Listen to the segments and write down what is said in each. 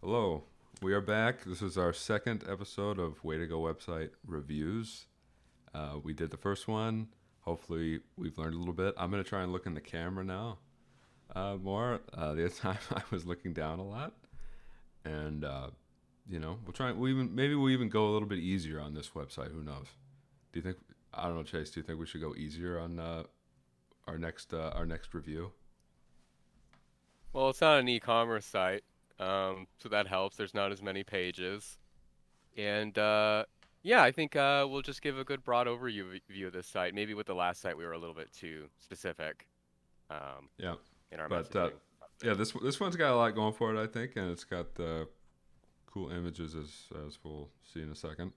Hello, we are back. This is our second episode of Way to Go website reviews. We did the first one. Hopefully, we've learned a little bit. I'm going to try and look in the camera now more. The other time, I was looking down a lot, and we'll try. Maybe we'll even go a little bit easier on this website. Who knows? Do you think? I don't know, Chase. Do you think we should go easier on our next review? Well, it's not an e-commerce site, so that helps. There's not as many pages, and yeah, I think we'll just give a good broad overview of this site. Maybe with the last site, we were a little bit too specific um, Yeah, in our but messaging. yeah, this one's got a lot going for it, I think, and it's got cool images as we'll see in a second.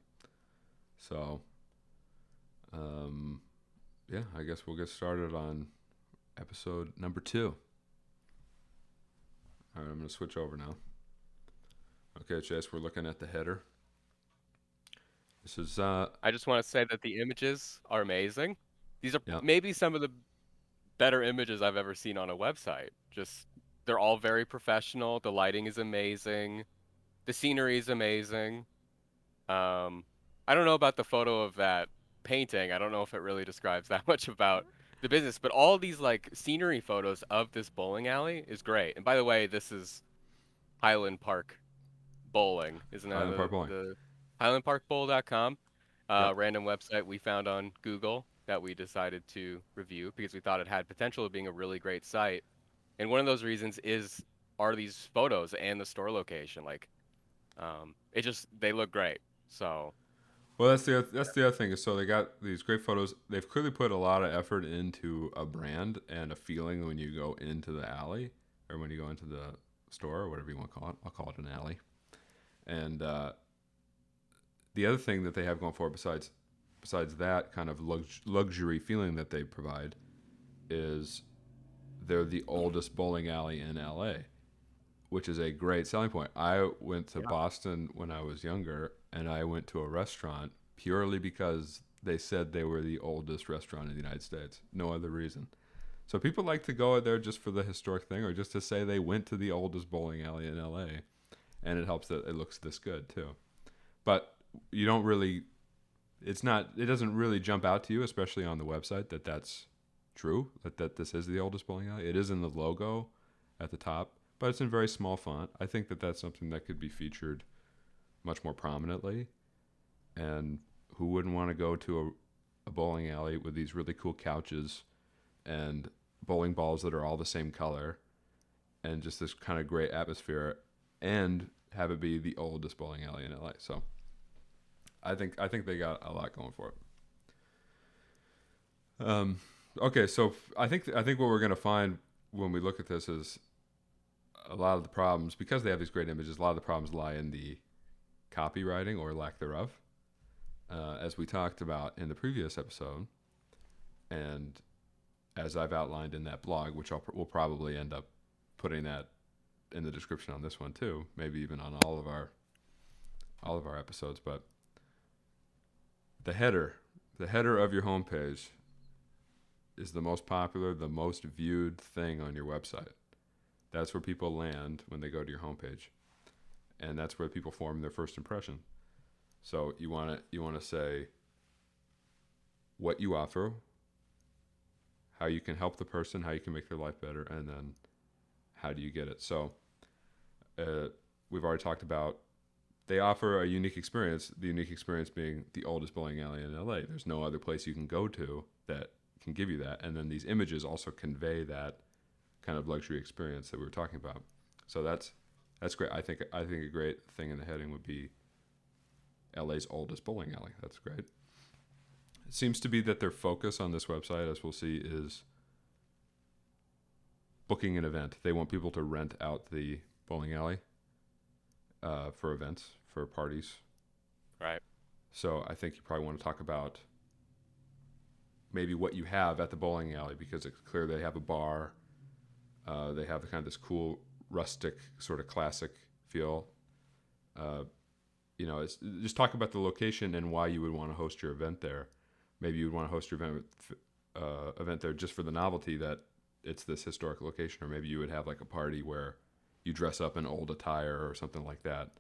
So, um, yeah, I guess we'll get started on episode number 2. All right, I'm going to switch over now. Okay, Chase, we're looking at the header. This is I just want to say that the images are amazing. These are yeah. maybe some of the better images I've ever seen on a website. Just they're all very professional. The lighting is amazing. The scenery is amazing. Um, I don't know about the photo of that painting. I don't know if it really describes that much about the business, but all these like scenery photos of this bowling alley is great. And by the way, this is Highland Park Bowling, isn't that Highland Park Bowling. the highlandparkbowl.com, Yep. random website we found on Google that we decided to review because we thought it had potential of being a really great site. And one of those reasons are these photos and the store location. Like, it just they look great. So Well, that's the other thing is so they got these great photos. They've clearly put a lot of effort into a brand and a feeling when you go into the alley or when you go into the store or whatever you want to call it. I'll call it an alley. And the other thing that they have going for it besides that kind of luxury feeling that they provide is they're the oldest bowling alley in LA, which is a great selling point. I went to yeah. Boston when I was younger, and I went to a restaurant purely because they said they were the oldest restaurant in the United States. No other reason. So people like to go there just for the historic thing, or just to say they went to the oldest bowling alley in LA, and it helps that it looks this good too. But you don't really, it's not, it doesn't really jump out to you, especially on the website, that that's true, that this is the oldest bowling alley. It is in the logo at the top, but it's in very small font. I think that that's something that could be featured much more prominently. And who wouldn't want to go to a bowling alley with these really cool couches and bowling balls that are all the same color and just this kind of great atmosphere and have it be the oldest bowling alley in LA. So I think they got a lot going for it. Okay, so I think what we're gonna find when we look at this is a lot of the problems because they have these great images. A lot of the problems lie in the copywriting or lack thereof, as we talked about in the previous episode, and as I've outlined in that blog, which we'll probably end up putting that in the description on this one too, maybe even on all of our episodes. But the header, the header of your homepage is the most popular, the most viewed thing on your website. That's where people land when they go to your homepage, and that's where people form their first impression. So you want to say what you offer, how you can help the person, how you can make their life better, and then how do you get it. So uh, we've already talked about they offer a unique experience. The unique experience being the oldest bowling alley in LA. There's no other place you can go to that can give you that, and then these images also convey that kind of luxury experience that we were talking about. So that's great. I think a great thing in the heading would be LA's oldest bowling alley. That's great. It seems to be that their focus on this website, as we'll see, is booking an event. They want people to rent out the bowling alley for events, for parties. Right. So I think you probably want to talk about maybe what you have at the bowling alley because it's clear they have a bar. They have kind of this cool rustic sort of classic feel. Uh, it's just talk about the location and why you would want to host your event there. Maybe you would want to host your event there just for the novelty that it's this historic location, or maybe you would have like a party where you dress up in old attire or something like that.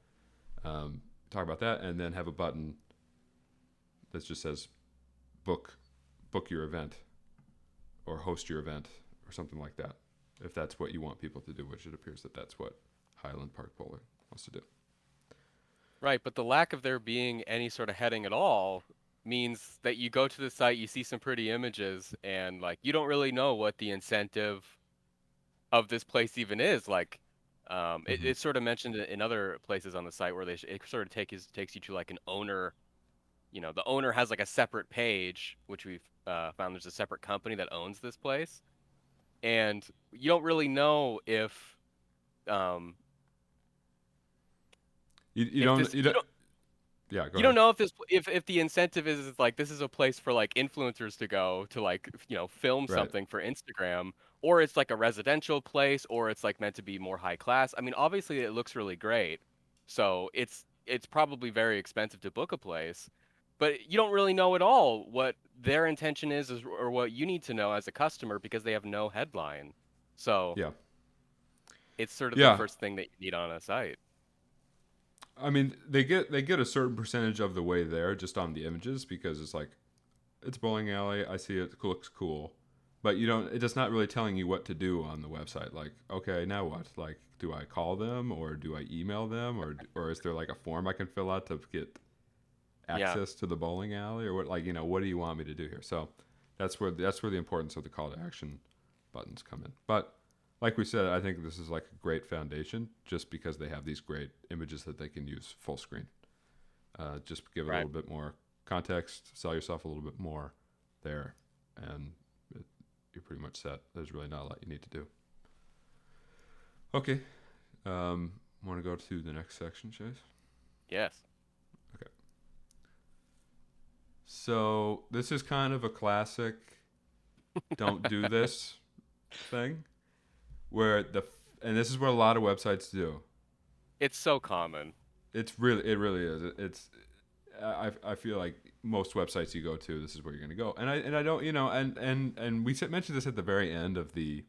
Talk about that, and then have a button that just says book your event or host your event or something like that, if that's what you want people to do, which it appears that that's what Highland Park Bowler wants to do. Right, but the lack of there being any sort of heading at all means that you go to the site, you see some pretty images, and like you don't really know what the incentive of this place even is. Like, Mm-hmm. it's sort of mentioned in other places on the site where it sort of takes you to like an owner. You know, the owner has like a separate page, which we've found there's a separate company that owns this place, and you don't really know um, You if don't this you you don't don't yeah, go you don't ahead. know if this if the incentive is like this is a place for like influencers to go to like film Right. something for Instagram, or it's like a residential place, or it's like meant to be more high class. I mean, obviously it looks really great, so it's probably very expensive to book a place, but you don't really know at all what their intention is or what you need to know as a customer because they have no headline. So Yeah. it's sort of the Yeah. first thing that you need on a site. I mean, they get a certain percentage of the way there just on the images, because it's like it's bowling alley. I see it looks cool, but you don't. It's not really telling you what to do on the website. Like, okay, now what? Like, do I call them or do I email them, or is there like a form I can fill out to get Yeah, access to the bowling alley, or what? Like, what do you want me to do here? So that's where the importance of the call to action buttons come in. But like we said, I think this is like a great foundation, just because they have these great images that they can use full screen. Just give it a right. little bit more context, sell yourself a little bit more there, and it, you're pretty much set. There's really not a lot you need to do. Okay, want to go to the next section, Chase? Yes. Okay. So this is kind of a classic "don't do this" thing, where and this is what a lot of websites do. It's so common. It really is. I feel like most websites you go to, this is where you're going to go. And I don't, and we mentioned this at the very end of the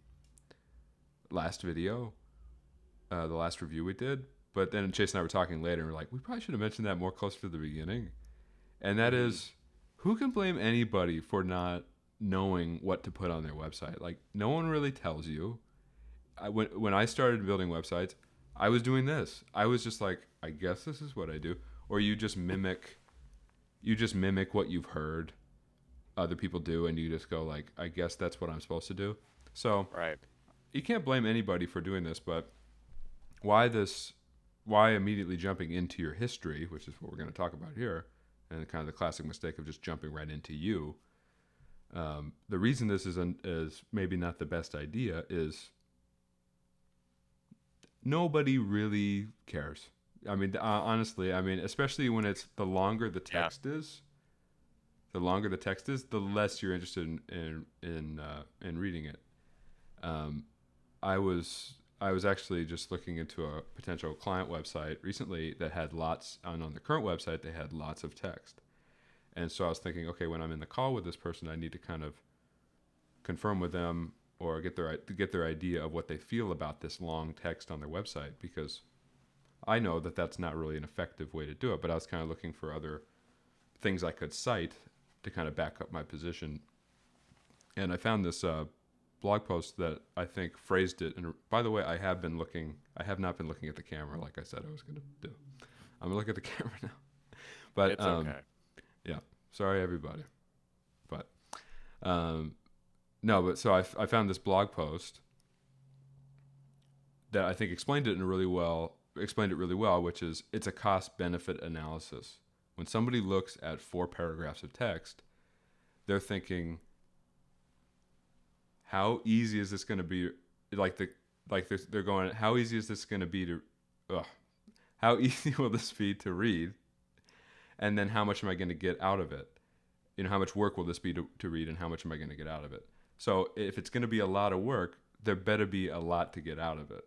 last video, the last review we did. But then Chase and I were talking later, and we're like, we probably should have mentioned that more closer to the beginning. And that Hmm. is, who can blame anybody for not knowing what to put on their website? Like, no one really tells you. When I started building websites, I was doing this. I was just like, I guess this is what I do. Or you just mimic what you've heard other people do, and you just go like, I guess that's what I'm supposed to do. So Right. you can't blame anybody for doing this, but why immediately jumping into your history, which is what we're going to talk about here, and kind of the classic mistake of just jumping right into you. The reason this is maybe not the best idea is nobody really cares. I mean, honestly, I mean, especially when it's the longer the Yeah. text is, the less you're interested in reading it. Um, I was actually just looking into a potential client website recently that had lots, and on the current website they had lots of text, and so I was thinking, okay, when I'm in the call with this person, I need to kind of confirm with them or get their idea of what they feel about this long text on their website, because I know that that's not really an effective way to do it. But I was kind of looking for other things I could cite to kind of back up my position, and I found this blog post that I think phrased it. And by the way, I have not been looking at the camera like I said I was going to do. I'm gonna look at the camera now. But It's okay. yeah, sorry everybody. But um, no, but so I found this blog post that I think explained it really well, which is it's a cost benefit analysis. When somebody looks at 4 paragraphs of text, they're thinking, how easy is this going to be? They're going, how easy is this going to be to, ugh, how easy will this be to read? And then how much am I going to get out of it? How much work will this be to read, and how much am I going to get out of it? So if it's going to be a lot of work, there better be a lot to get out of it.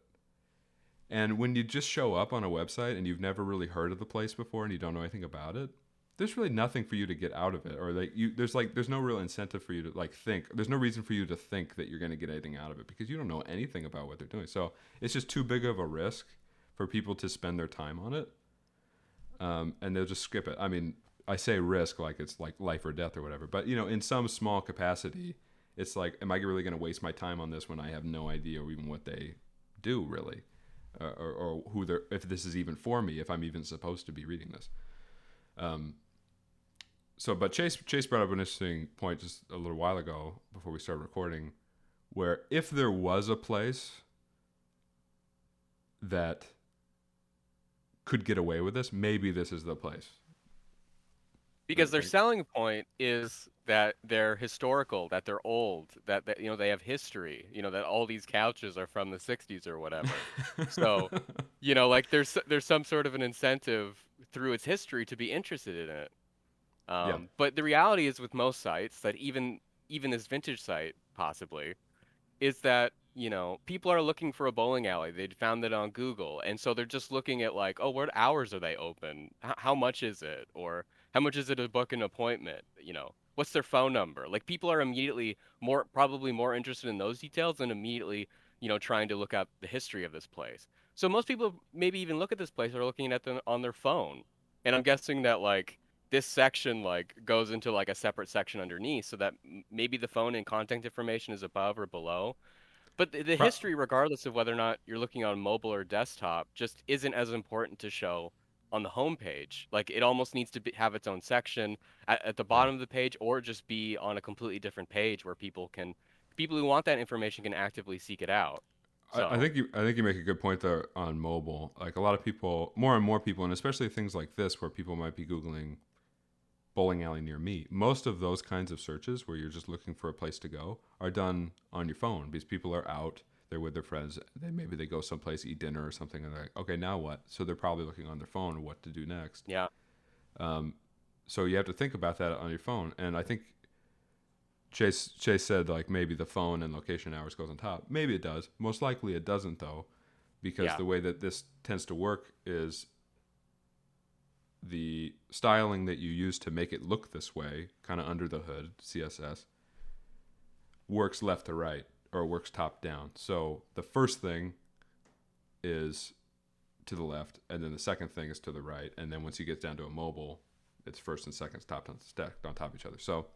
And when you just show up on a website and you've never really heard of the place before and you don't know anything about it, there's really nothing for you to get out of it, or like there's no real incentive for you to like think. There's no reason for you to think that you're going to get anything out of it because you don't know anything about what they're doing. So it's just too big of a risk for people to spend their time on it, and they'll just skip it. I mean, I say risk like it's like life or death or whatever, but in some small capacity, it's like, am I really going to waste my time on this when I have no idea even what they do really, or who they're, if this is even for me, if I'm even supposed to be reading this. But Chase brought up an interesting point just a little while ago before we started recording, where if there was a place that could get away with this, maybe this is the place. Because their selling point is that they're historical, that they're old, that they have history, that all these couches are from the 60s or whatever. So, like there's some sort of an incentive through its history to be interested in it. Yeah. But the reality is with most sites that even this vintage site possibly is that, people are looking for a bowling alley. They found it on Google. And so they're just looking at like, oh, what hours are they open? How much is it? Or how much is it to book an appointment? What's their phone number? Like people are immediately probably more interested in those details than immediately, trying to look up the history of this place. So most people maybe even look at this place are looking at them on their phone. And I'm guessing that like this section like goes into like a separate section underneath so that maybe the phone and contact information is above or below, but the Pro- history, regardless of whether or not you're looking on mobile or desktop, just isn't as important to show on the home page. Like it almost needs to have its own section at the yeah. bottom of the page, or just be on a completely different page where people who want that information can actively seek it out. I So think you make a good point there on mobile. Like a lot of people, more and more people, and especially things like this where people might be Googling bowling alley near me. Most of those kinds of searches where you're just looking for a place to go are done on your phone because people are out, they're with their friends, maybe they go someplace, eat dinner or something, and they're like, okay, now what? So they're probably looking on their phone what to do next. yeah, So you have to think about that on your phone. And I think Chase said like maybe the phone and location hours goes on top. Maybe it does. Most likely it doesn't though, because yeah, the way that this tends to work is the styling that you use to make it look this way, kind of under the hood, CSS, works left to right or works top down. So the first thing is to the left, and then the second thing is to the right, and then once you get down to a mobile, it's first and second stacked on top of each other. So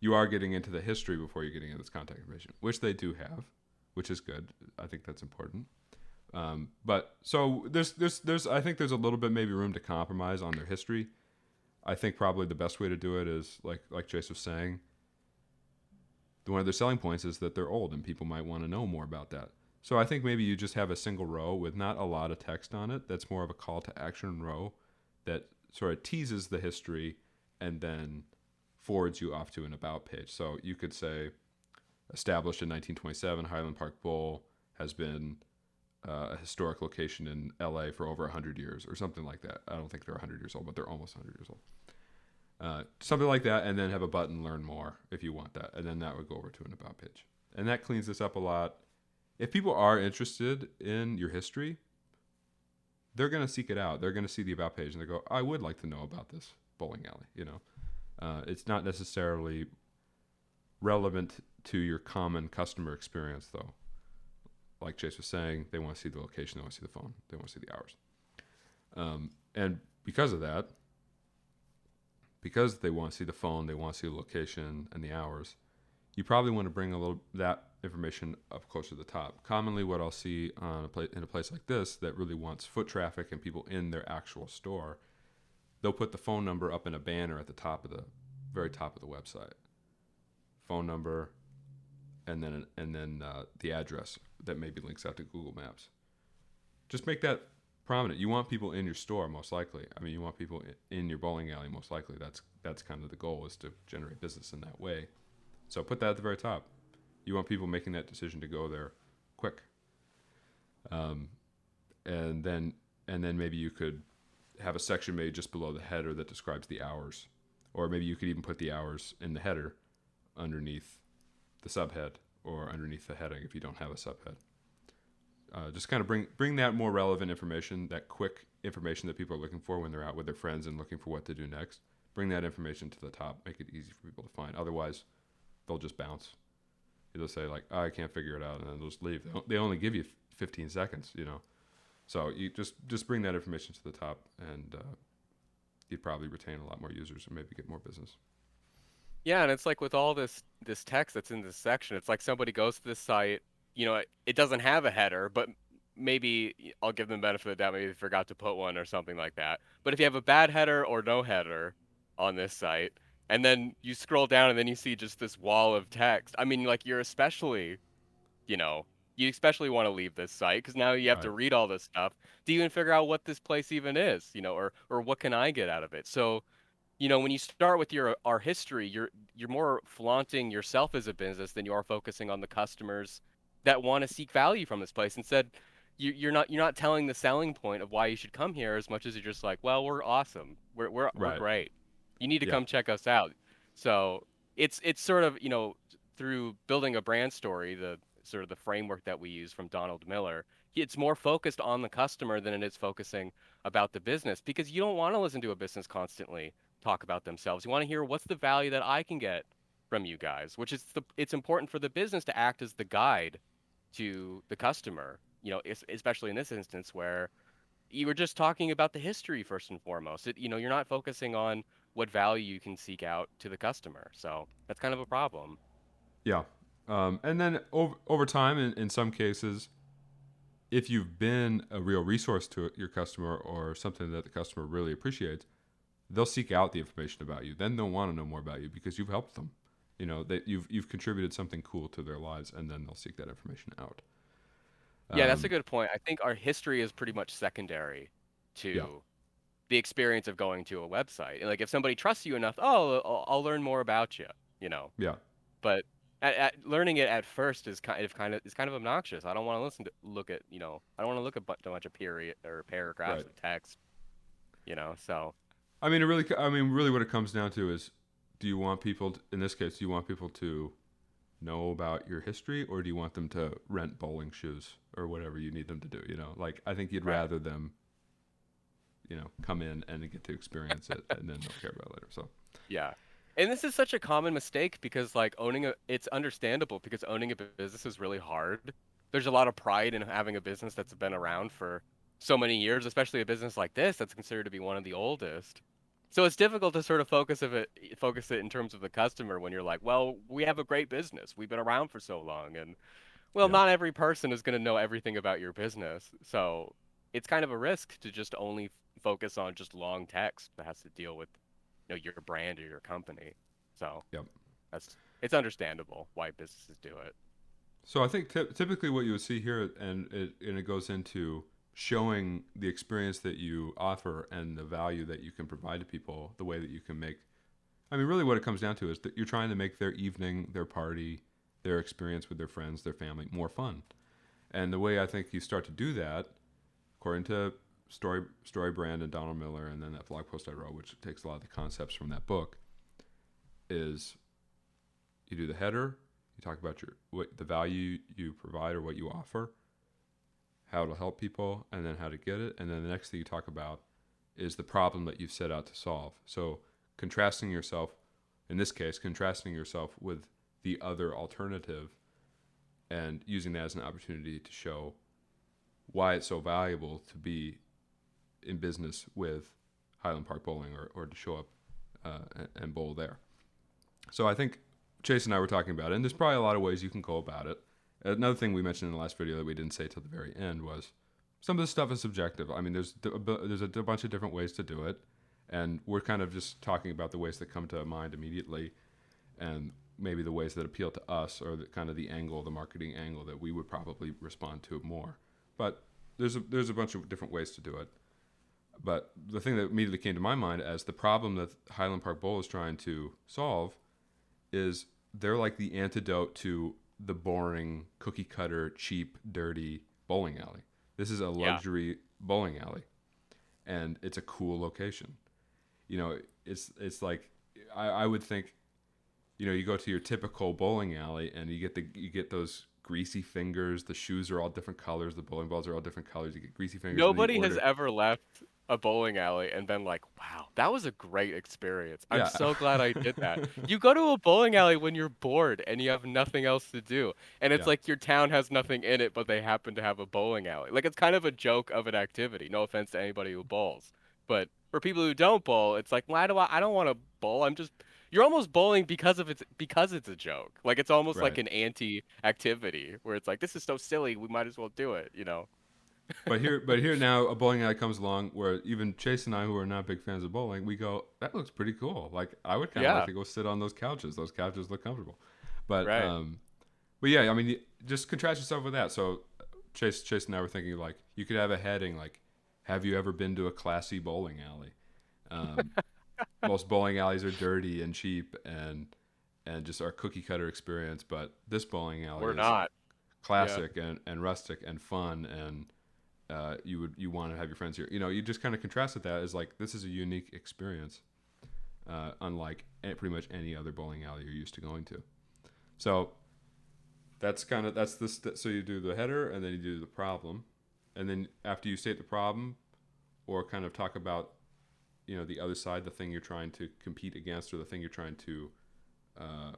you are getting into the history before you're getting into this contact information, which they do have, which is good. I think that's important. But so there's I think there's a little bit maybe room to compromise on their history. I think probably the best way to do it is like Jace was saying. One of their selling points is that they're old and people might want to know more about that. So I think maybe you just have a single row with not a lot of text on it. That's more of a call to action row that sort of teases the history and then forwards you off to an about page. So you could say, established in 1927, Highland Park Bowl has been a historic location in LA for over 100 years or something like that. I don't think they're 100 years old, but they're almost 100 years old. Something like that, and then have a button learn more if you want that. And then that would go over to an about page. And that cleans this up a lot. If people are interested in your history, they're going to seek it out. They're going to see the about page and they go, I would like to know about this bowling alley. It's not necessarily relevant to your common customer experience, though. Like Chase was saying, they want to see the location, they want to see the phone, they want to see the hours. And because of that, because they want to see the phone, they want to see the location and the hours, you probably want to bring a little that information up closer to the top. Commonly, what I'll see on in a place like this that really wants foot traffic and people in their actual store, they'll put the phone number up in a banner at the very top of the website. Phone number, and then the address that maybe links out to Google Maps. Just make that prominent. You want people in your store, most likely. I mean, you want people in your bowling alley, most likely. That's kind of the goal, is to generate business in that way. So put that at the very top. You want people making that decision to go there quick. And then maybe you could have a section made just below the header that describes the hours, or maybe you could even put the hours in the header underneath the subhead or underneath the heading if you don't have a subhead. Just kind of bring that more relevant information, that quick information that people are looking for when they're out with their friends and looking for what to do next. Bring that information to the top. Make it easy for people to find. Otherwise, they'll just bounce. They'll say like, oh, I can't figure it out, and then they'll just leave. They only give you 15 seconds, you know. So you just bring that information to the top, and you'd probably retain a lot more users and maybe get more business. Yeah, and it's like with all this text that's in this section, it's like somebody goes to this site, it doesn't have a header, but maybe I'll give them the benefit of the doubt, maybe they forgot to put one or something like that. But if you have a bad header or no header on this site, and then you scroll down and then you see just this wall of text, I mean, like you know, you especially want to leave this site because now you have to Right. read all this stuff to even figure out what this place even is, or what can I get out of it. So when you start with your our history, you're more flaunting yourself as a business than you are focusing on the customers that want to seek value from this place. Instead, you're not telling the selling point of why you should come here as much as you're just like, well, we're awesome, we're Right. great. You need to Yeah. come check us out. So it's sort of through building a brand story, the sort of the framework that we use from Donald Miller. It's more focused on the customer than it is focusing about the business because you don't want to listen to a business constantly talk about themselves. You want to hear what's the value that I can get from you guys, which is it's important for the business to act as the guide to the customer, especially in this instance where you were just talking about the history first and foremost. You're not focusing on what value you can seek out to the customer. So that's kind of a problem. Yeah. And then over time, in some cases, if you've been a real resource to your customer or something that the customer really appreciates, they'll seek out the information about you. Then they'll want to know more about you because you've helped them. You know that you've contributed something cool to their lives, and then they'll seek that information out. Yeah, that's a Um, good point. I think our history is pretty much secondary yeah, to the experience of going to a website. And like if somebody trusts you enough, oh, I'll learn more about you, you know. yeah, But learning it at first is kind of obnoxious. I don't want to look at I don't want to look at a bunch of period or paragraphs right. of text, So I mean, really, what it comes down to is, do you want people, in this case, do you want people to know about your history, or do you want them to rent bowling shoes or whatever you need them to do? You know, like I think you'd right. rather them, come in and get to experience it, and then they'll care about it later. So, Yeah. And this is such a common mistake because like it's understandable because owning a business is really hard. There's a lot of pride in having a business that's been around for so many years, especially a business like this that's considered to be one of the oldest. So it's difficult to sort of focus it in terms of the customer when you're like, well, we have a great business. We've been around for so long, and well, yeah, not every person is going to know everything about your business. So it's kind of a risk to just only focus on just long text that has to deal with, your brand or your company. So yep. it's understandable why businesses do it. So I think typically what you would see here, and it goes into showing the experience that you offer and the value that you can provide to people, the way that you can make. I mean, really, what it comes down to is that you're trying to make their evening, their party, their experience with their friends, their family more fun. And the way I think you start to do that, according to Story Brand and Donald Miller, and then that blog post I wrote, which takes a lot of the concepts from that book, is you do the header, you talk about what the value you provide or what you offer, how it'll help people, and then how to get it. And then the next thing you talk about is the problem that you've set out to solve. So contrasting yourself, in this case, contrasting yourself with the other alternative and using that as an opportunity to show why it's so valuable to be in business with Highland Park Bowling, or to show up and bowl there. So I think Chase and I were talking about it, and there's probably a lot of ways you can go about it. Another thing we mentioned in the last video that we didn't say till the very end was some of this stuff is subjective. I mean, there's a bunch of different ways to do it, and we're kind of just talking about the ways that come to mind immediately, and maybe the ways that appeal to us, or kind of the marketing angle that we would probably respond to more. But there's a bunch of different ways to do it. But the thing that immediately came to my mind as the problem that Highland Park Bowl is trying to solve is they're like the antidote to the boring, cookie cutter, cheap, dirty bowling alley. This is a Yeah. luxury bowling alley, and it's a cool location. You know, it's like I would think, you go to your typical bowling alley and you get those greasy fingers. The shoes are all different colors. The bowling balls are all different colors. You get greasy fingers, and then you Nobody has order. ever left a bowling alley and been like, "Wow, that was a great experience. I'm Yeah. so glad I did that." You go to a bowling alley when you're bored and you have nothing else to do, and it's Yeah. like your town has nothing in it, but they happen to have a bowling alley. Like it's kind of a joke of an activity. No offense to anybody who bowls, but for people who don't bowl, it's like, why do I don't want to bowl. I'm just You're almost bowling because it's a joke. Like it's almost like Right. an anti-activity where it's like this is so silly, we might as well do it, you know? But here now, a bowling alley comes along where even Chase and I, who are not big fans of bowling, we go, that looks pretty cool. Like I would kind of like Yeah, to go sit on those couches. Those couches look comfortable. But right. but yeah, I mean, just contrast yourself with that. So Chase and I were thinking like you could have a heading like, have you ever been to a classy bowling alley? Um, Most bowling alleys are dirty and cheap and just our cookie cutter experience. But this bowling alley We're is not. Yeah. classic and rustic and fun and you want to have your friends here. You know, you just kind of contrast with that as like this is a unique experience, unlike pretty much any other bowling alley you're used to going to. So that's the so you do the header and then you do the problem, and then after you state the problem or kind of talk about the other side, the thing you're trying to compete against or the thing you're trying to uh,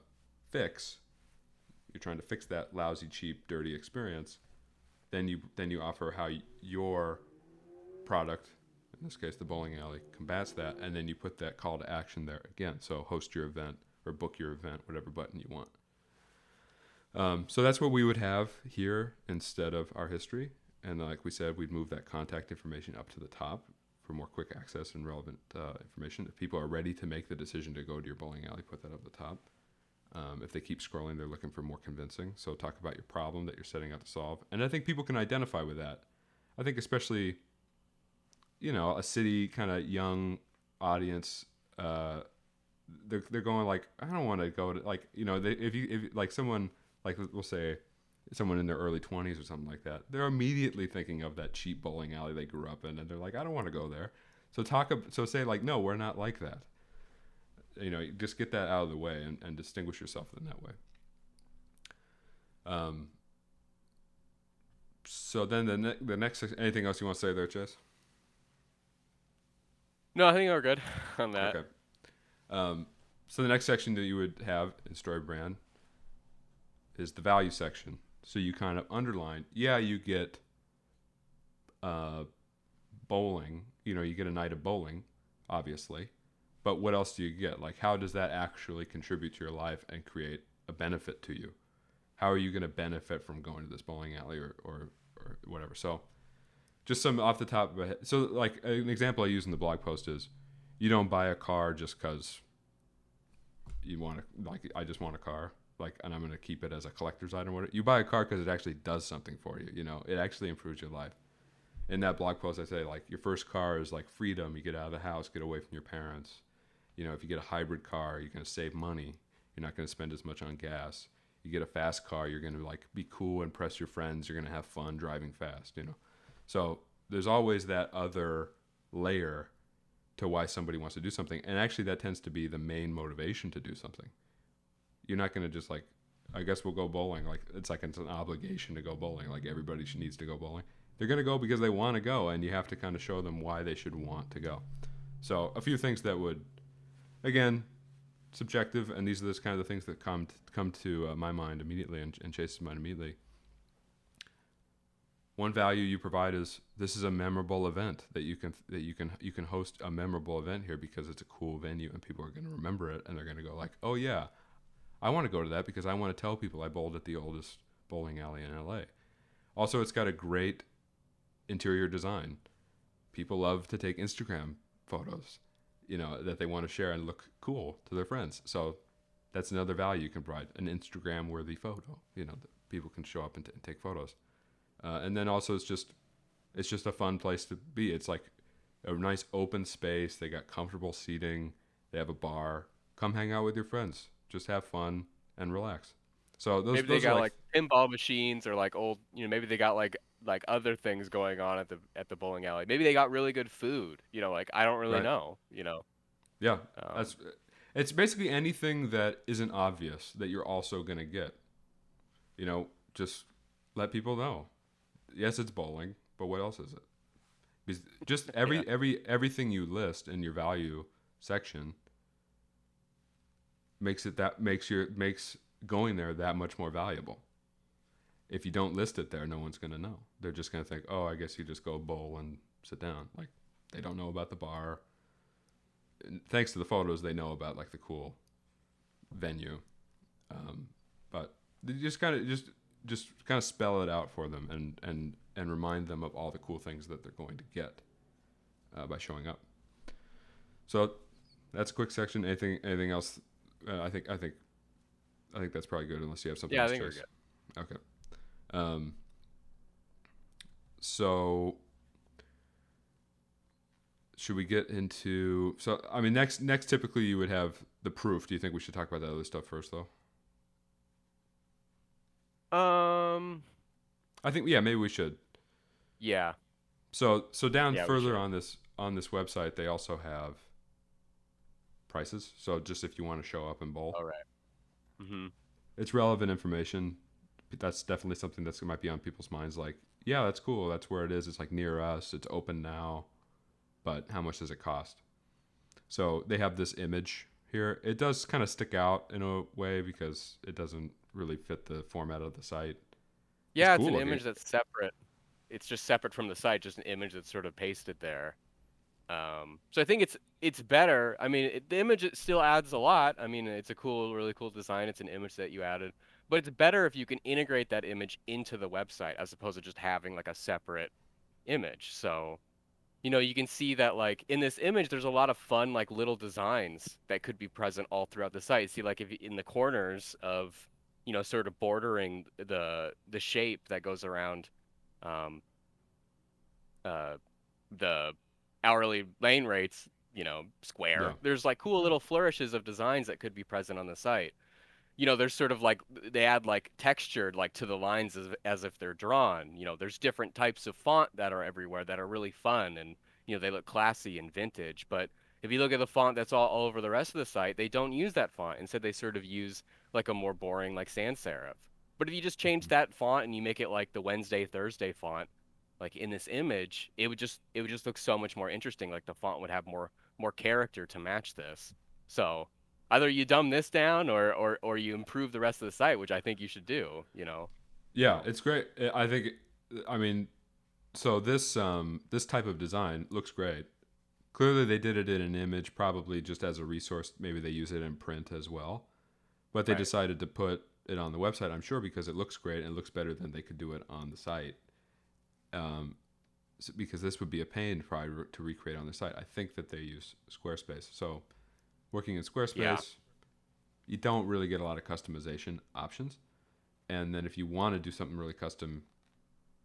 fix. You're trying to fix that lousy, cheap, dirty experience. Then you offer how your product, in this case the bowling alley, combats that, and then you put that call to action there again. So host your event or book your event, whatever button you want. So that's what we would have here instead of our history. And like we said, we'd move that contact information up to the top for more quick access and relevant information. If people are ready to make the decision to go to your bowling alley, put that up the top. If they keep scrolling, they're looking for more convincing. So talk about your problem that you're setting out to solve. And I think people can identify with that. I think especially, a city kind of young audience, they're going like, I don't want to go to like, if like someone, like we'll say someone in their early 20s or something like that, they're immediately thinking of that cheap bowling alley they grew up in. And they're like, I don't want to go there. So say like, no, we're not like that. Just get that out of the way and distinguish yourself in that way. So then the next, anything else you want to say there, Chess? No, I think we're good on that. Okay. Um, so the next section that you would have in story brand is the value section. So you kind of underline, yeah, you get uh, bowling. You get a night of bowling, obviously. But what else do you get? Like, how does that actually contribute to your life and create a benefit to you? How are you going to benefit from going to this bowling alley or whatever? So, just some off the top of my head. So, like, an example I use in the blog post is you don't buy a car just because you want to, like, I just want a car, like, and I'm going to keep it as a collector's item. Whatever. You buy a car because it actually does something for you. It actually improves your life. In that blog post, I say, like, your first car is like freedom. You get out of the house, get away from your parents. If you get a hybrid car, you're going to save money. You're not going to spend as much on gas. You get a fast car, you're going to like be cool, impress your friends. You're going to have fun driving fast. So there's always that other layer to why somebody wants to do something, and actually that tends to be the main motivation to do something. You're not going to just like, I guess we'll go bowling. Like it's an obligation to go bowling. Like everybody needs to go bowling. They're going to go because they want to go, and you have to kind of show them why they should want to go. So a few things that would, again, subjective, and these are the kind of the things that come to my mind immediately and Chase's mind immediately. One value you provide is this is a memorable event that you can host a memorable event here because it's a cool venue and people are going to remember it and they're going to go like, oh yeah, I want to go to that because I want to tell people I bowled at the oldest bowling alley in LA. Also, it's got a great interior design. People love to take Instagram photos, that they want to share and look cool to their friends. So that's another value you can provide, an Instagram worthy photo, that people can show up and take photos. And then also it's just a fun place to be. It's like a nice open space. They got comfortable seating. They have a bar. Come hang out with your friends. Just have fun and relax. So Maybe they those are got like, like pinball machines or like old, maybe they got like other things going on at the bowling alley. Maybe they got really good food. Like I don't really right. know. Yeah, Um, that's it's basically anything that isn't obvious that you're also gonna get. just let people know. Yes, it's bowling, but what else is it? Because just Yeah. everything you list in your value section makes going there that much more valuable. If you don't list it there, no one's gonna know. They're just gonna think, oh, I guess you just go bowl and sit down. Like they don't know about the bar. And thanks to the photos, they know about like the cool venue. But you just kind of spell it out for them and remind them of all the cool things that they're going to get by showing up. So that's a quick section. Anything else? I think that's probably good unless you have something Yeah, I else, think we're Chase. good. Okay. Um, so should we get into? So I mean, next typically you would have the proof. Do you think we should talk about that other stuff first, though? Um, I think yeah, maybe we should. yeah, So down yeah, we further should. on this website, they also have prices. So just if you want to show up and bowl, All right. Mm-hmm. it's relevant information. That's definitely something that's might be on people's minds. Like, yeah, that's cool. That's where it is. It's like near us. It's open now. But how much does it cost? So they have this image here. It does kind of stick out in a way because it doesn't really fit the format of the site. It's Yeah, it's cool an looking. image that's separate. It's just separate from the site, just an image that's sort of pasted there. So I think it's better. I mean, the image it still adds a lot. I mean, it's a cool, really cool design. It's an image that you added, but it's better if you can integrate that image into the website as opposed to just having like a separate image. So, you can see that like in this image, there's a lot of fun like little designs that could be present all throughout the site. See, like if in the corners of, sort of bordering the shape that goes around, um, uh, the hourly lane rates, Yeah. square. There's like cool little flourishes of designs that could be present on the site. There's sort of like they add like textured like to the lines as if they're drawn. There's different types of font that are everywhere that are really fun and they look classy and vintage. But if you look at the font that's all over the rest of the site, they don't use that font. Instead, they sort of use like a more boring like sans serif. But if you just change that font and you make it like the Wednesday Thursday font, like in this image, it would just look so much more interesting. Like the font would have more character to match this. So either you dumb this down or you improve the rest of the site, which I think you should do. Yeah, So it's great. I think. I mean, so this type of design looks great. Clearly, they did it in an image, probably just as a resource. Maybe they use it in print as well, but they right. decided to put it on the website. I'm sure because it looks great and it looks better than they could do it on the site. Um, because this would be a pain probably to recreate on the site. I think that they use Squarespace. So working in Yeah. Squarespace, you don't really get a lot of customization options. And then if you want to do something really custom,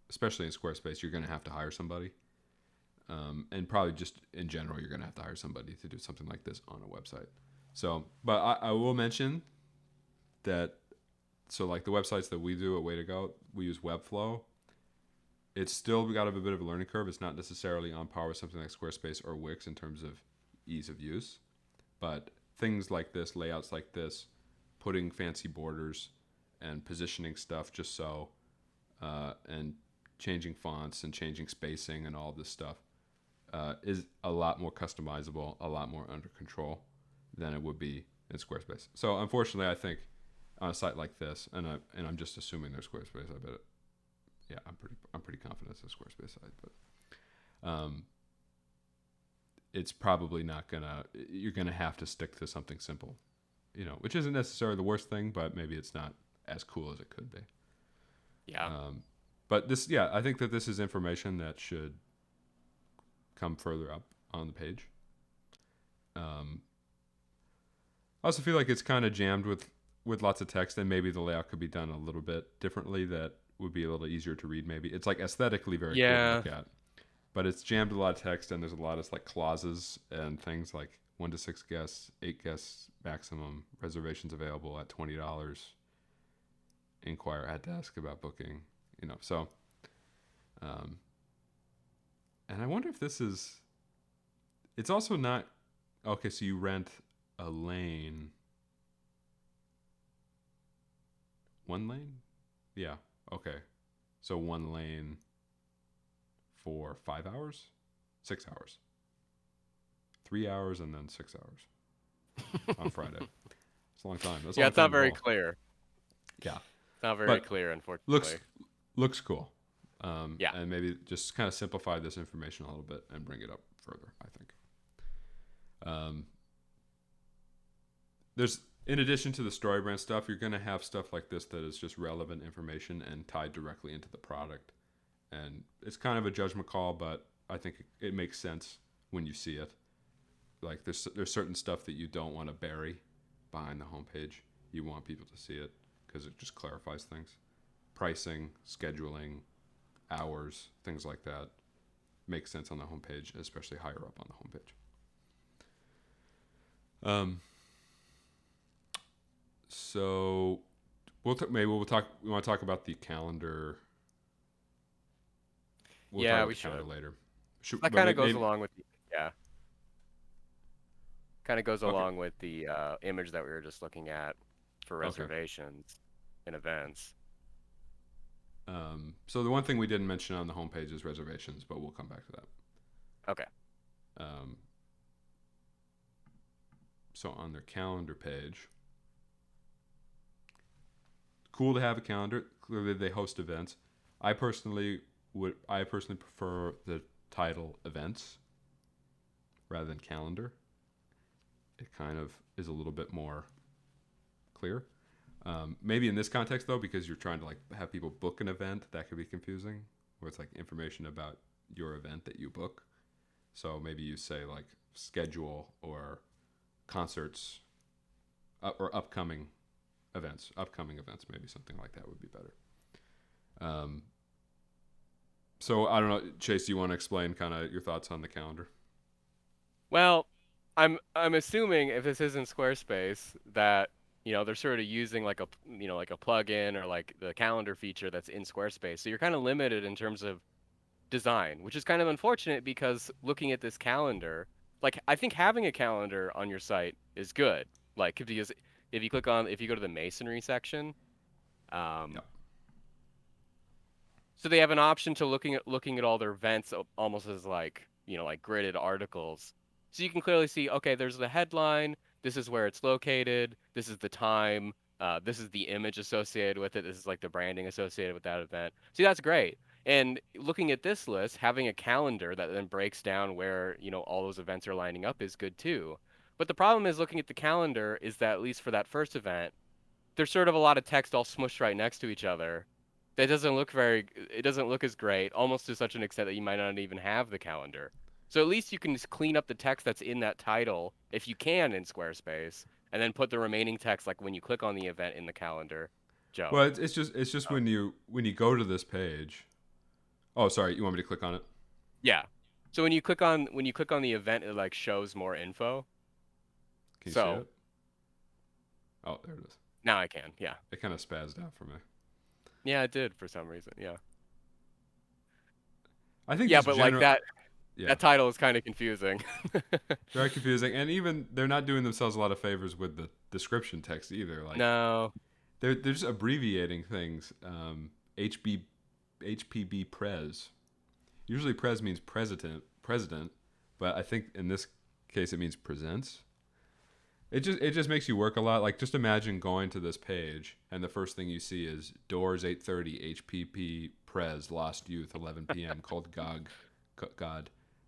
especially in Squarespace, you're going to have to hire somebody. And probably just in general, you're going to have to hire somebody to do something like this on a website. So, but I will mention that. So, like the websites that we do at Way to Go, we use Webflow. It's still got a bit of a learning curve. It's not necessarily on par with something like Squarespace or Wix in terms of ease of use, but things like this, layouts like this, putting fancy borders and positioning stuff just so, and changing fonts and changing spacing and all of this stuff is a lot more customizable, a lot more under control than it would be in Squarespace. So unfortunately, I think on a site like this, and I'm just assuming they're Squarespace. I bet yeah, I'm pretty confident it's a Squarespace site, but it's probably not gonna. You're gonna have to stick to something simple, which isn't necessarily the worst thing, but maybe it's not as cool as it could be. Yeah. But this, yeah, I think that this is information that should come further up on the page. I also feel like it's kind of jammed with lots of text, and maybe the layout could be done a little bit differently. That would be a little easier to read. Maybe it's like aesthetically very cool to Yeah. look at, but it's jammed with a lot of text, and there's a lot of like clauses and things like 1 to 6 guests, 8 guests maximum, reservations available at $20. Inquire at desk about booking. So, um, and I wonder if this is. It's also not okay. So you rent a lane. One lane? Yeah. Okay, so one lane for 5 hours, 6 hours, 3 hours, and then 6 hours on Friday. It's a long time. That's a Yeah, long it's time not to very bowl. clear. Yeah, It's not very but clear, looks unfortunately. looks cool. Yeah. And maybe just kind of simplify this information a little bit and bring it up further. I think. Um, there's in addition to the story brand stuff, you're going to have stuff like this that is just relevant information and tied directly into the product. And it's kind of a judgment call, but I think it makes sense when you see it. Like there's certain stuff that you don't want to bury behind the homepage. You want people to see it because it just clarifies things. Pricing, scheduling, hours, things like that makes sense on the homepage, especially higher up on the homepage. So maybe we'll talk. We want to talk about the calendar. We'll talk Yeah, about we the calendar should. later. That But kind of goes maybe along with yeah, kind of goes okay. along with the image that we were just looking at for Okay. reservations and events. So the one thing we didn't mention on the homepage is reservations, but we'll come back to that. Okay. Um, so on their calendar page, cool to have a calendar. Clearly, they host events. I personally prefer the title events rather than calendar. It kind of is a little bit more clear. Maybe in this context though, because you're trying to like have people book an event, that could be confusing. Where it's like information about your event that you book. So maybe you say like schedule or concerts or upcoming events. Maybe something like that would be better. Um, so I don't know, Chase. Do you want to explain kind of your thoughts on the calendar? Well, I'm assuming if this isn't Squarespace that they're sort of using like like a plugin or like the calendar feature that's in Squarespace. So you're kind of limited in terms of design, which is kind of unfortunate because looking at this calendar, like I think having a calendar on your site is good. Like if you go to the masonry section, Yeah. um, so they have an option to looking at all their events almost as like, like gridded articles. So you can clearly see, okay, there's the headline, this is where it's located, this is the time, this is the image associated with it, this is like the branding associated with that event. See, that's great. And looking at this list, having a calendar that then breaks down where, all those events are lining up is good too. But the problem is looking at the calendar is that at least for that first event, there's sort of a lot of text all smushed right next to each other. It doesn't look as great, almost to such an extent that you might not even have the calendar. So at least you can just clean up the text that's in that title, if you can, in Squarespace, and then put the remaining text, like when you click on the event in the calendar. Joe. Well, it's just Oh. when you go to this page. Oh, sorry. You want me to click on it? Yeah. So when you click on the event, it like shows more info. Can you see So it? Oh, there it is. now I can. Yeah. It kind of spazzed out for me. Yeah, it did for some reason. Yeah. I think Yeah, just but like general. Yeah, that title is kind of confusing. very confusing, and even they're not doing themselves a lot of favors with the description text either. Like No. they're just abbreviating things. HB HPB Pres. Usually Pres means president, but I think in this case it means presents. It just makes you work a lot. Like just imagine going to this page and the first thing you see is doors 8:30 HPP Pres Lost Youth 11 p.m. Cold God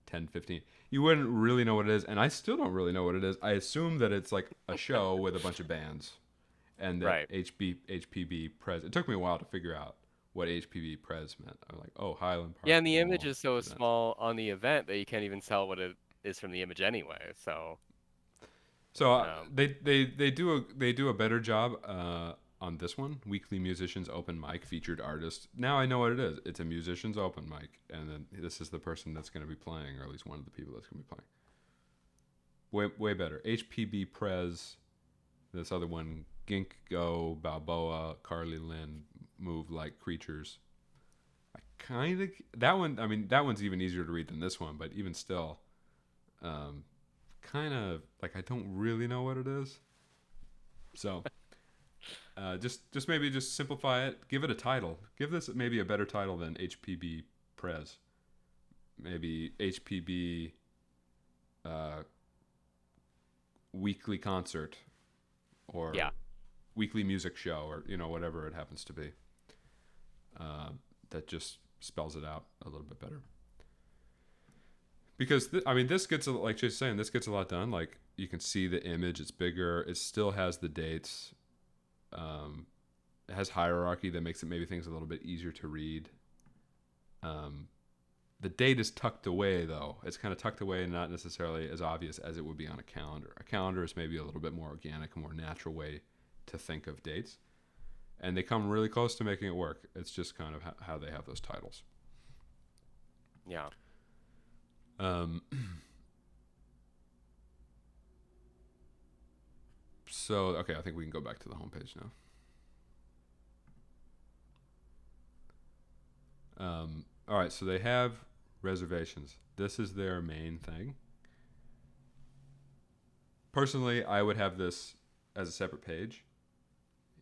10:15. You wouldn't really know what it is, and I still don't really know what it is. I assume that it's like a show with a bunch of bands, and that Right. HPB Pres. It took me a while to figure out what HPB Pres meant. I'm like, oh, Highland Yeah, Park and the image Bowl is so presents. small on the event that you can't even tell what it is from the image anyway. So, So um, they do a better job on this one. Weekly musicians open mic featured artist. Now I know what it is. It's a musicians open mic, and then this is the person that's going to be playing, or at least one of the people that's going to be playing. Way better. HPB Prez. This other one, Gink Go Balboa Carly Lynn Move Like Creatures. I kind of that one. I mean, that one's even easier to read than this one, but even still, kind of like I don't really know what it is. So Just maybe just simplify it. Give it a title. Give this maybe a better title than HPB Prez. Maybe HPB uh, Weekly Concert or Yeah. Weekly Music Show or whatever it happens to be. That just spells it out a little bit better. Because this gets like Chase is saying, this gets a lot done. Like you can see the image; it's bigger. It still has the dates. It has hierarchy that makes it maybe things a little bit easier to read. The date is tucked away though. It's kind of tucked away and not necessarily as obvious as it would be on a calendar. A calendar is maybe a little bit more organic, a more natural way to think of dates. And they come really close to making it work. It's just kind of how they have those titles. Yeah. Um, so, okay, I think we can go back to the homepage now. All right, so they have reservations. This is their main thing. Personally, I would have this as a separate page,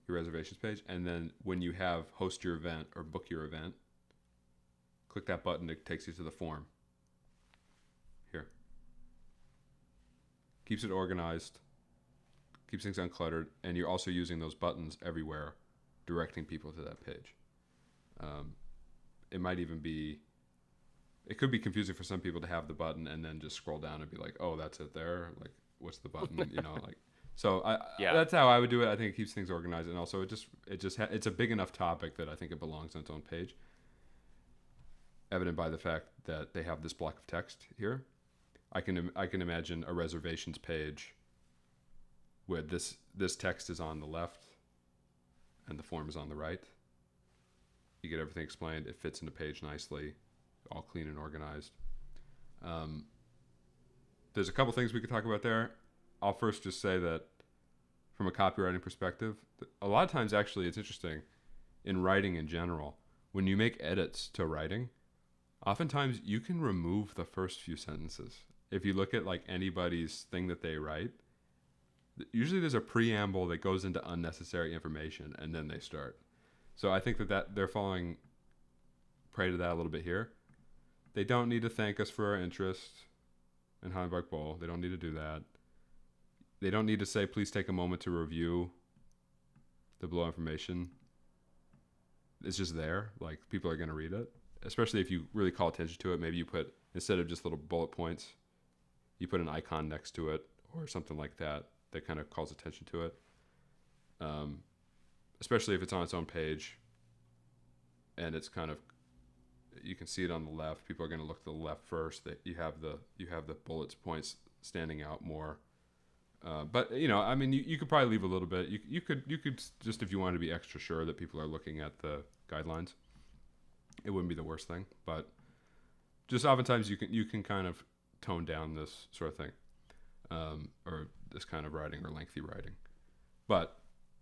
your reservations page, and then when you have host your event or book your event, click that button. It takes you to the form. Here. Keeps it organized, keeps things uncluttered, and you're also using those buttons everywhere, directing people to that page. It might even be, it could be confusing for some people to have the button and then just scroll down and be like, oh, that's it there. Like, what's the button? Like, so Yeah. that's how I would do it. I think it keeps things organized, and also it's a big enough topic that I think it belongs on its own page. Evident by the fact that they have this block of text here. I can imagine a reservations page where this text is on the left and the form is on the right. You get everything explained. It fits in the page nicely, all clean and organized. There's a couple things we could talk about there. I'll first just say that from a copywriting perspective, a lot of times actually it's interesting in writing in general. When you make edits to writing, oftentimes you can remove the first few sentences. If you look at like anybody's thing that they write, usually there's a preamble that goes into unnecessary information and then they start. So I think that they're falling prey to that a little bit here. They don't need to thank us for our interest in Highland Park Bowl. They don't need to do that. They don't need to say, please take a moment to review the below information. It's just there. Like, people are going to read it. Especially if you really call attention to it. Maybe you put, instead of just little bullet points, you put an icon next to it or something like that that kind of calls attention to it. Especially if it's on its own page and it's kind of, you can see it on the left. People are going to look to the left first. That you have the bullets points standing out more. But you could probably leave a little bit. You could just, if you wanted to be extra sure that people are looking at the guidelines, it wouldn't be the worst thing. But just oftentimes you can kind of tone down this sort of thing, or this kind of writing or lengthy writing. But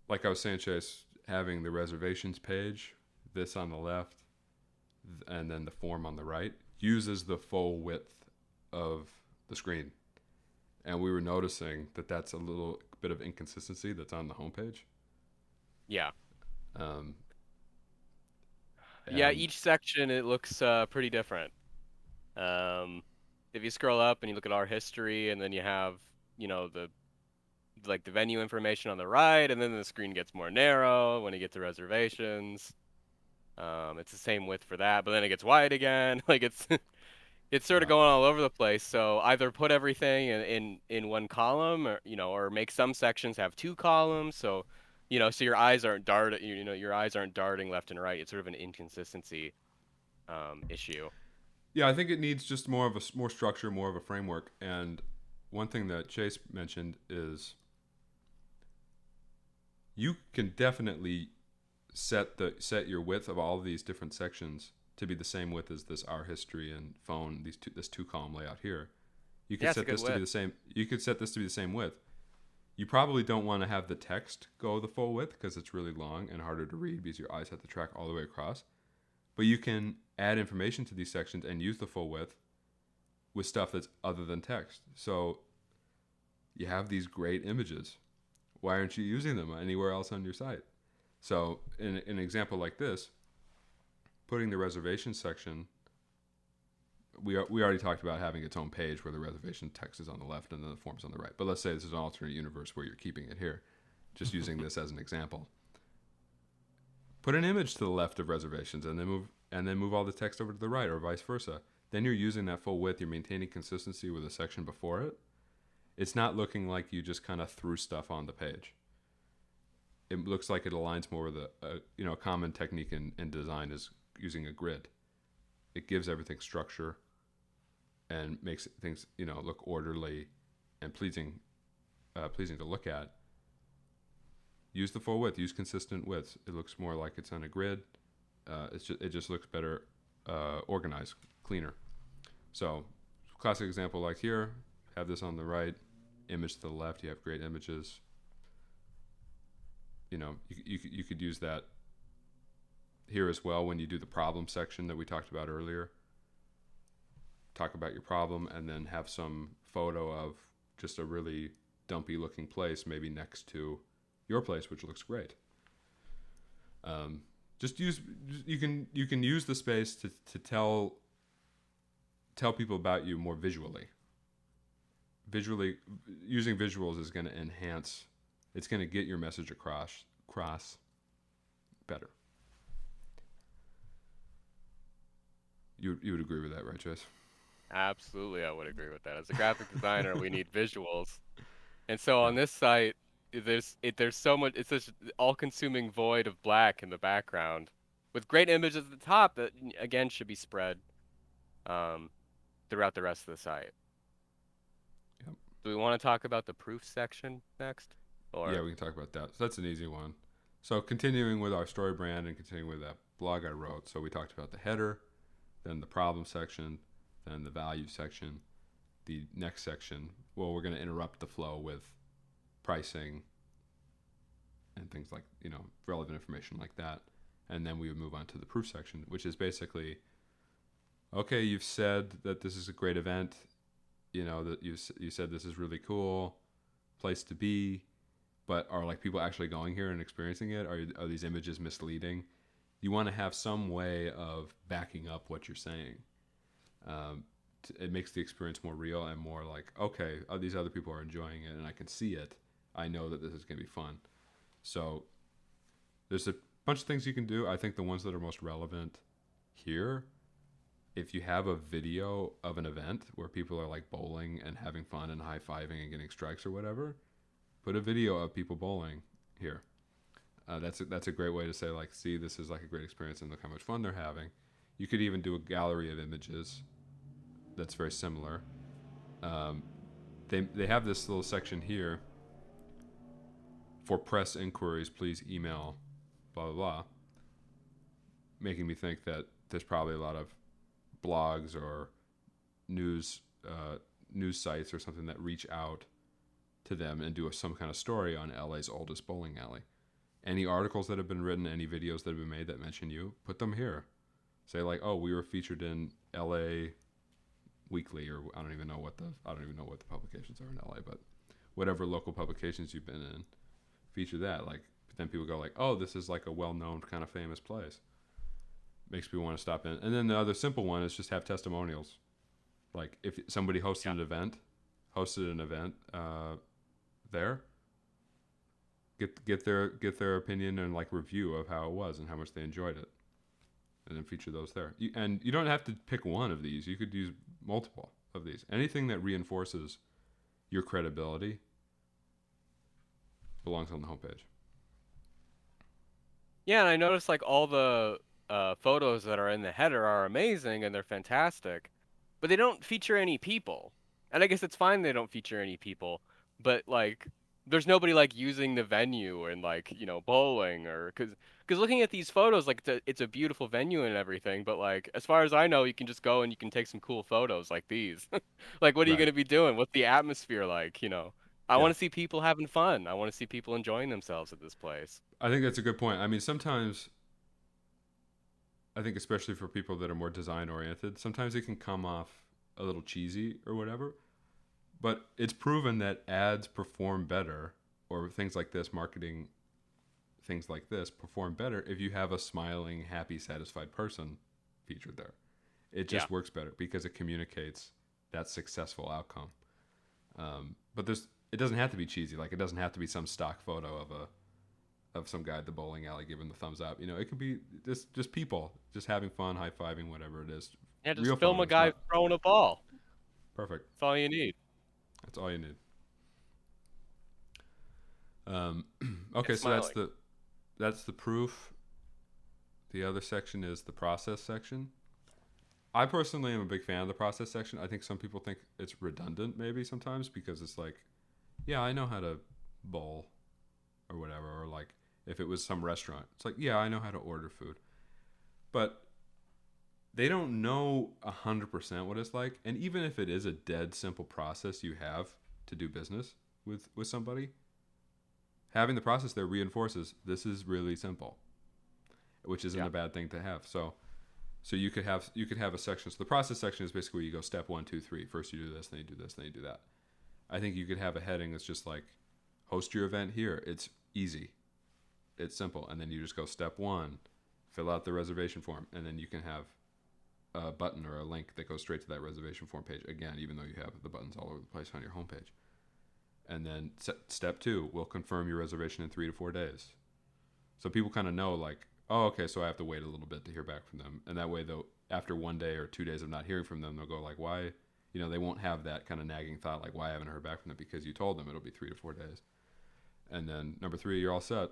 like I was saying, Chase, having the reservations page, this on the left, and then the form on the right, uses the full width of the screen. And we were noticing that that's a little bit of inconsistency that's on the homepage. Yeah. Yeah, And each section it looks pretty different. If you scroll up and you look at our history, and then you have, the venue information on the right, and then the screen gets more narrow when you get to reservations. It's the same width for that, but then it gets wide again. Like it's sort of yeah, going all over the place. So either put everything in one column, or make some sections have two columns. So, so your eyes aren't your eyes aren't darting left and right. It's sort of an inconsistency issue. yeah, I think it needs just more structure, more of a framework. And one thing that Chase mentioned is you can definitely set your width of all of these different sections to be the same width as this our history and phone, this two column layout here. You could Yeah, it's a set good this to be width. the same. You could set this to be the same width. You probably don't want to have the text go the full width because it's really long and harder to read because your eyes have to track all the way across. But you can add information to these sections and use the full width with stuff that's other than text. So you have these great images Why aren't you using them anywhere else on your site? So in an example like this, putting the reservation section, we already talked about having its own page where the reservation text is on the left and then the form's on the right. But let's say this is an alternate universe where you're keeping it here. Just using this as an example. Put an image to the left of reservations and then move all the text over to the right, or vice versa. Then you're using that full width. You're maintaining consistency with the section before it. It's not looking like you just kind of threw stuff on the page. It looks like it aligns more with a common technique in design is using a grid. It gives everything structure and makes things look orderly and pleasing to look at. Use the full width. Use consistent widths. It looks more like it's on a grid. It just looks better, organized, cleaner. So, classic example like here. Have this on the right, image to the left. You have great images. You could use that here as well when you do the problem section that we talked about earlier. Talk about your problem and then have some photo of just a really dumpy looking place, maybe next to your place, which looks great. You can use the space to tell people about you more visually. Using visuals is going to enhance. It's going to get your message across better. You would agree with that, right, Chase? Absolutely, I would agree with that. As a graphic designer, we need visuals. And so on this site, there's so much. It's this all-consuming void of black in the background, with great images at the top that again should be spread throughout the rest of the site. Yep. Do we want to talk about the proof section next? Yeah, we can talk about that. So that's an easy one. So continuing with our story brand and continuing with that blog I wrote. So we talked about the header, then the problem section, then the value section, the next section. Well, we're going to interrupt the flow with pricing and things like, relevant information like that. And then we would move on to the proof section, which is basically, okay, you've said that this is a great event, that you said this is really cool place to be, but are like people actually going here and experiencing it? Are these images misleading? You want to have some way of backing up what you're saying. It makes the experience more real and more like, okay, these other people are enjoying it and I can see it. I know that this is going to be fun. So there's a bunch of things you can do. I think the ones that are most relevant here, if you have a video of an event where people are like bowling and having fun and high-fiving and getting strikes or whatever, put a video of people bowling here. That's a great way to say, like, see, this is like a great experience and look how much fun they're having. You could even do a gallery of images that's very similar. They have this little section here. For press inquiries, please email blah, blah, blah. Making me think that there's probably a lot of blogs or news sites or something that reach out to them and do some kind of story on LA's oldest bowling alley. Any articles that have been written, any videos that have been made that mention you, put them here. Say like, oh, we were featured in LA Weekly, or I don't even know what the publications are in LA, but whatever local publications you've been in, feature that. Like, then people go like, oh, this is like a well-known kind of famous place. Makes people want to stop in. And then the other simple one is just have testimonials. Like if somebody hosted an event there, get their opinion and like review of how it was and how much they enjoyed it, and then feature those there. And you don't have to pick one of these. You could use multiple of these. Anything that reinforces your credibility belongs on the homepage. Yeah, and I noticed like all the photos that are in the header are amazing and they're fantastic, but they don't feature any people. And I guess it's fine they don't feature any people, but like there's nobody like using the venue and like, bowling or cuz looking at these photos like it's a beautiful venue and everything, but like as far as I know, you can just go and you can take some cool photos like these. Like what are you Right. going to be doing? What's the atmosphere like, I Yeah. want to see people having fun. I want to see people enjoying themselves at this place. I think that's a good point. I mean, sometimes I think especially for people that are more design oriented, sometimes it can come off a little cheesy or whatever. But it's proven that ads perform better or things like this, marketing things like this perform better if you have a smiling, happy, satisfied person featured there. It Yeah. just works better because it communicates that successful outcome. But it doesn't have to be cheesy. Like, it doesn't have to be some stock photo of some guy at the bowling alley giving the thumbs up. It could be just people just having fun, high fiving, whatever it is. Yeah, Real just film a photos, guy not throwing a ball. perfect. That's all you need. That's all you need. Um, okay, And so smiling. that's the proof. The other section is the process section. I personally am a big fan of the process section. I think some people think it's redundant maybe sometimes because it's like, yeah, I know how to bowl or whatever, or like if it was some restaurant, it's like, yeah, I know how to order food, but they don't know 100% what it's like. And even if it is a dead simple process you have to do business with somebody, having the process there reinforces this is really simple, which isn't Yeah. a bad thing to have. So you could have a section. So the process section is basically where you go step 1, 2, 3. First you do this, then you do this, then you do that. I think you could have a heading that's just like host your event here. It's easy, it's simple, and then you just go step 1, fill out the reservation form, and then you can have a button or a link that goes straight to that reservation form page. Again, even though you have the buttons all over the place on your homepage. And then step 2, we'll confirm your reservation in 3 to 4 days. So people kind of know, like, oh, okay, so I have to wait a little bit to hear back from them. And that way, though, after 1 day or 2 days of not hearing from them, they'll go like, why? They won't have that kind of nagging thought like, why haven't I heard back from them? Because you told them it'll be 3 to 4 days. And then number 3, you're all set.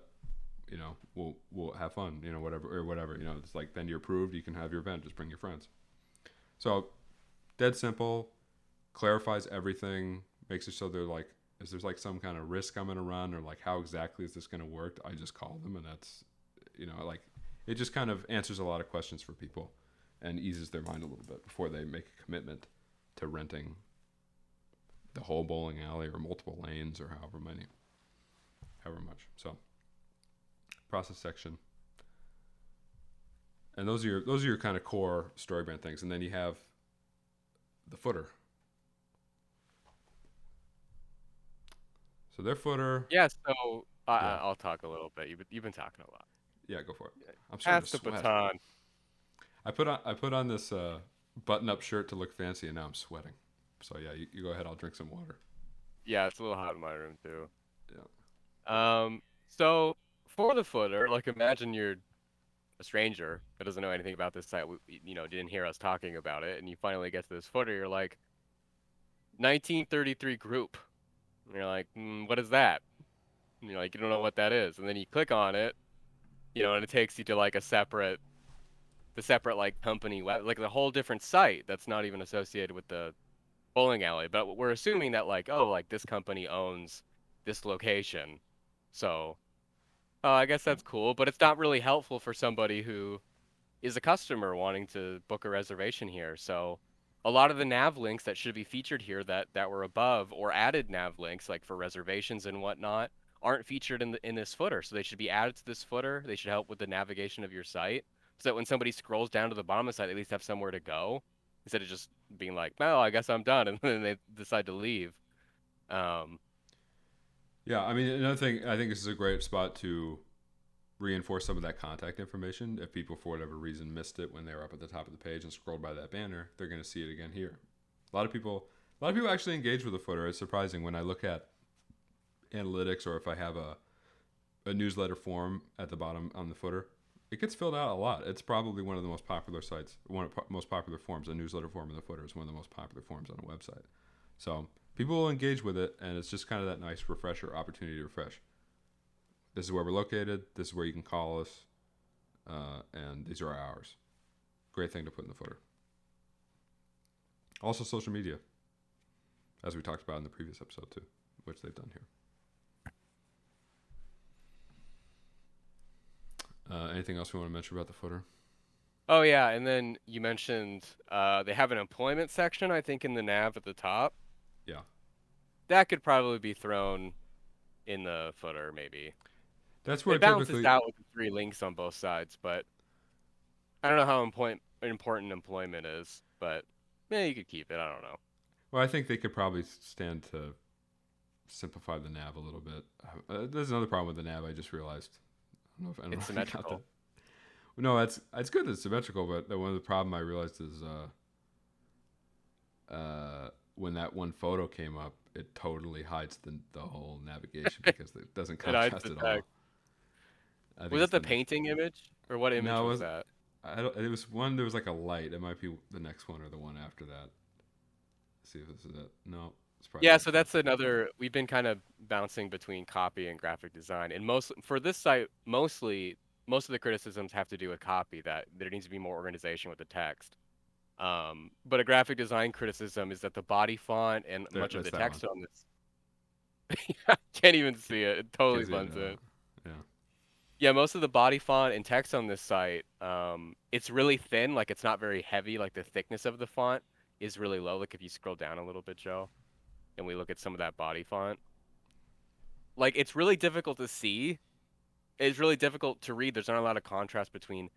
We'll have fun. Whatever. It's like then you're approved. You can have your event. Just bring your friends. So dead simple, clarifies everything, makes it so they're like, if there's like some kind of risk I'm gonna run or like how exactly is this gonna work, I just call them, and that's like it just kind of answers a lot of questions for people and eases their mind a little bit before they make a commitment to renting the whole bowling alley or multiple lanes or however much. So process section. And those are your kind of core story brand things. And then you have the footer. So their footer, Yeah. So yeah, I'll talk a little bit. You've been talking a lot. yeah, go for it. I'm starting to Pass the sweat. baton. I put on this button-up shirt to look fancy, and now I'm sweating. So yeah, you go ahead. I'll drink some water. Yeah, it's a little hot in my room too. Yeah. So for the footer, like imagine you're a stranger that doesn't know anything about this site, didn't hear us talking about it, and you finally get to this footer, you're like, 1933 group. And you're like, what is that? And you're like, you don't know what that is. And then you click on it, and it takes you to like the separate like company web, like the whole different site that's not even associated with the bowling alley. But we're assuming that like, oh, like this company owns this location. So, oh, I guess that's cool, but it's not really helpful for somebody who is a customer wanting to book a reservation here. So a lot of the nav links that should be featured here that were above or added nav links like for reservations and whatnot aren't featured in this footer. So they should be added to this footer. They should help with the navigation of your site so that when somebody scrolls down to the bottom of the site, they at least have somewhere to go instead of just being like, "Oh, I guess I'm done," and then they decide to leave. Um, Yeah, I mean, another thing, I think this is a great spot to reinforce some of that contact information. If people, for whatever reason, missed it when they were up at the top of the page and scrolled by that banner, they're going to see it again here. A lot of people actually engage with the footer. It's surprising when I look at analytics or if I have a newsletter form at the bottom on the footer. It gets filled out a lot. It's probably one of the most popular sites, one of the most popular forms. A newsletter form in the footer is one of the most popular forms on a website. So people will engage with it, and it's just kind of that nice refresher opportunity to refresh. This is where we're located. This is where you can call us, and these are our hours. Great thing to put in the footer. Also, social media, as we talked about in the previous episode too, which they've done here. Anything else we want to mention about the footer? oh yeah, and then you mentioned they have an employment section, I think, in the nav at the top. Yeah, That could probably be thrown in the footer, maybe. that's where It balances typically. out with the 3 links on both sides, but I don't know how important employment is, but yeah, you could keep it. I don't know. Well, I think they could probably stand to simplify the nav a little bit. There's another problem with the nav. I just realized. I don't know It's if you got that. symmetrical. No, it's good that it's symmetrical, but one of the problem I realized is when that one photo came up, it totally hides the whole navigation because it doesn't It hides contrast the at text. all. I think Was it's that the the next. painting image, or what image No, it was was that? I don't. It was one. There was like a light. It might be the next one or the one after that. Let's see if this is it. No, it's probably the Yeah, so next one. that's another. We've been kind of bouncing between copy and graphic design, and most for this site, most of the criticisms have to do with copy. That there needs to be more organization with the text. But a graphic design criticism is that the body font and There, much of that's the that one. text on this can't even see it. It totally Can't see it. blends in. Yeah. Yeah, most of the body font and text on this site, it's really thin. Like it's not very heavy. Like the thickness of the font is really low. Like if you scroll down a little bit, Joe, and we look at some of that body font, like it's really difficult to see. It's really difficult to read. There's not a lot of contrast between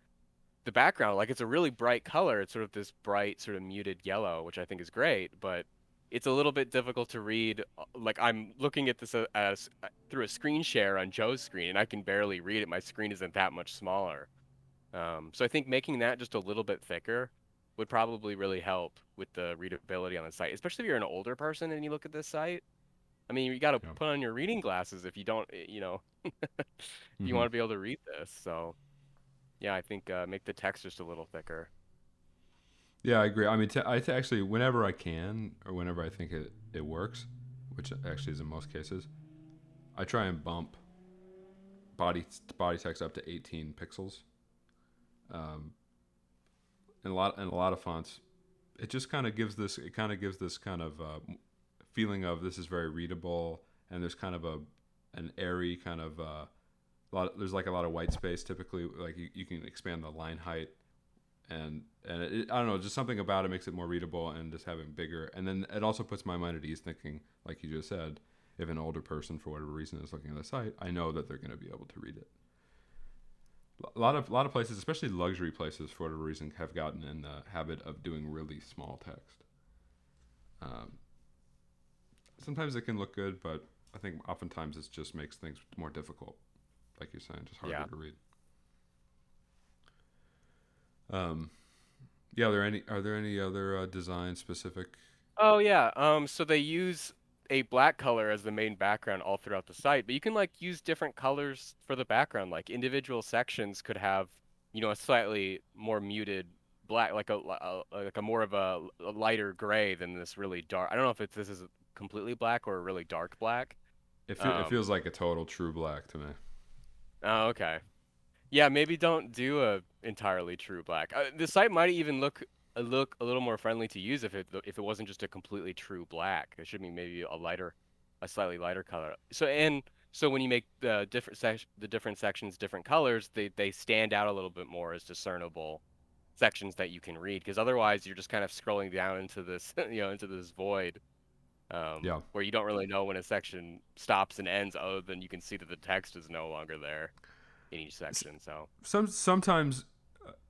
the background. Like it's a really bright color. It's sort of this bright, sort of muted yellow, which I think is great, but it's a little bit difficult to read. Like I'm looking at this as through a screen share on Joe's screen, and I can barely read it. My screen isn't that much smaller. So I think making that just a little bit thicker would probably really help with the readability on the site, especially if you're an older person and you look at this site. I mean, you got to Yeah. put on your reading glasses if you don't, if you Hmm. want to be able to read this. So yeah, I think make the text just a little thicker. Yeah, I agree. I mean, actually, whenever I can or whenever I think it works, which actually is in most cases, I try and bump body body text up to 18 pixels. Um, and a lot of fonts, it just kind of gives this. It kind of gives this kind of feeling of this is very readable, and there's kind of an airy kind of there's like a lot of white space typically. Like you can expand the line height and I don't know, just something about it makes it more readable and just having bigger. And then it also puts my mind at ease, thinking, like you just said, if an older person for whatever reason is looking at the site, I know that they're going to be able to read it. A lot of places, especially luxury places, for whatever reason, have gotten in the habit of doing really small text. Um, Sometimes it can look good, but I think oftentimes it just makes things more difficult. Like you're saying, just harder Yeah. to read. Um, yeah, are there any other design specific? Oh yeah. So they use a black color as the main background all throughout the site, but you can like use different colors for the background. Like individual sections could have, a slightly more muted black, like a more of a lighter gray than this really dark. I don't know if this is completely black or a really dark black. It Um, feels like a total true black to me. oh, okay. Yeah, maybe don't do a entirely true black. The site might even look a little more friendly to use if it wasn't just a completely true black. It should be maybe a slightly lighter color. So when you make the different sections different colors, they stand out a little bit more as discernible sections that you can read. Because otherwise, you're just kind of scrolling down into this into this void Yeah. where you don't really know when a section stops and ends, other than you can see that the text is no longer there in each section. So. Sometimes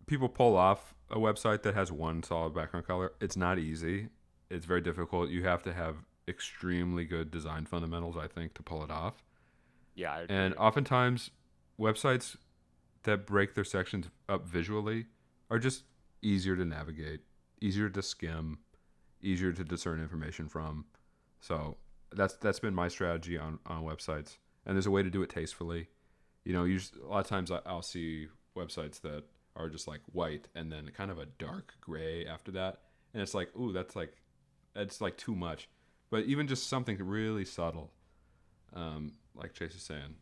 people pull off a website that has one solid background color. It's not easy. It's very difficult. You have to have extremely good design fundamentals, I think, to pull it off. Yeah, I And agree. oftentimes, websites that break their sections up visually are just easier to navigate, easier to skim, easier to discern information from. So that's been my strategy on websites. And there's a way to do it tastefully. A lot of times I'll see websites that are just like white and then kind of a dark gray after that, and it's like, ooh, that's like too much. But even just something really subtle, like Chase is saying,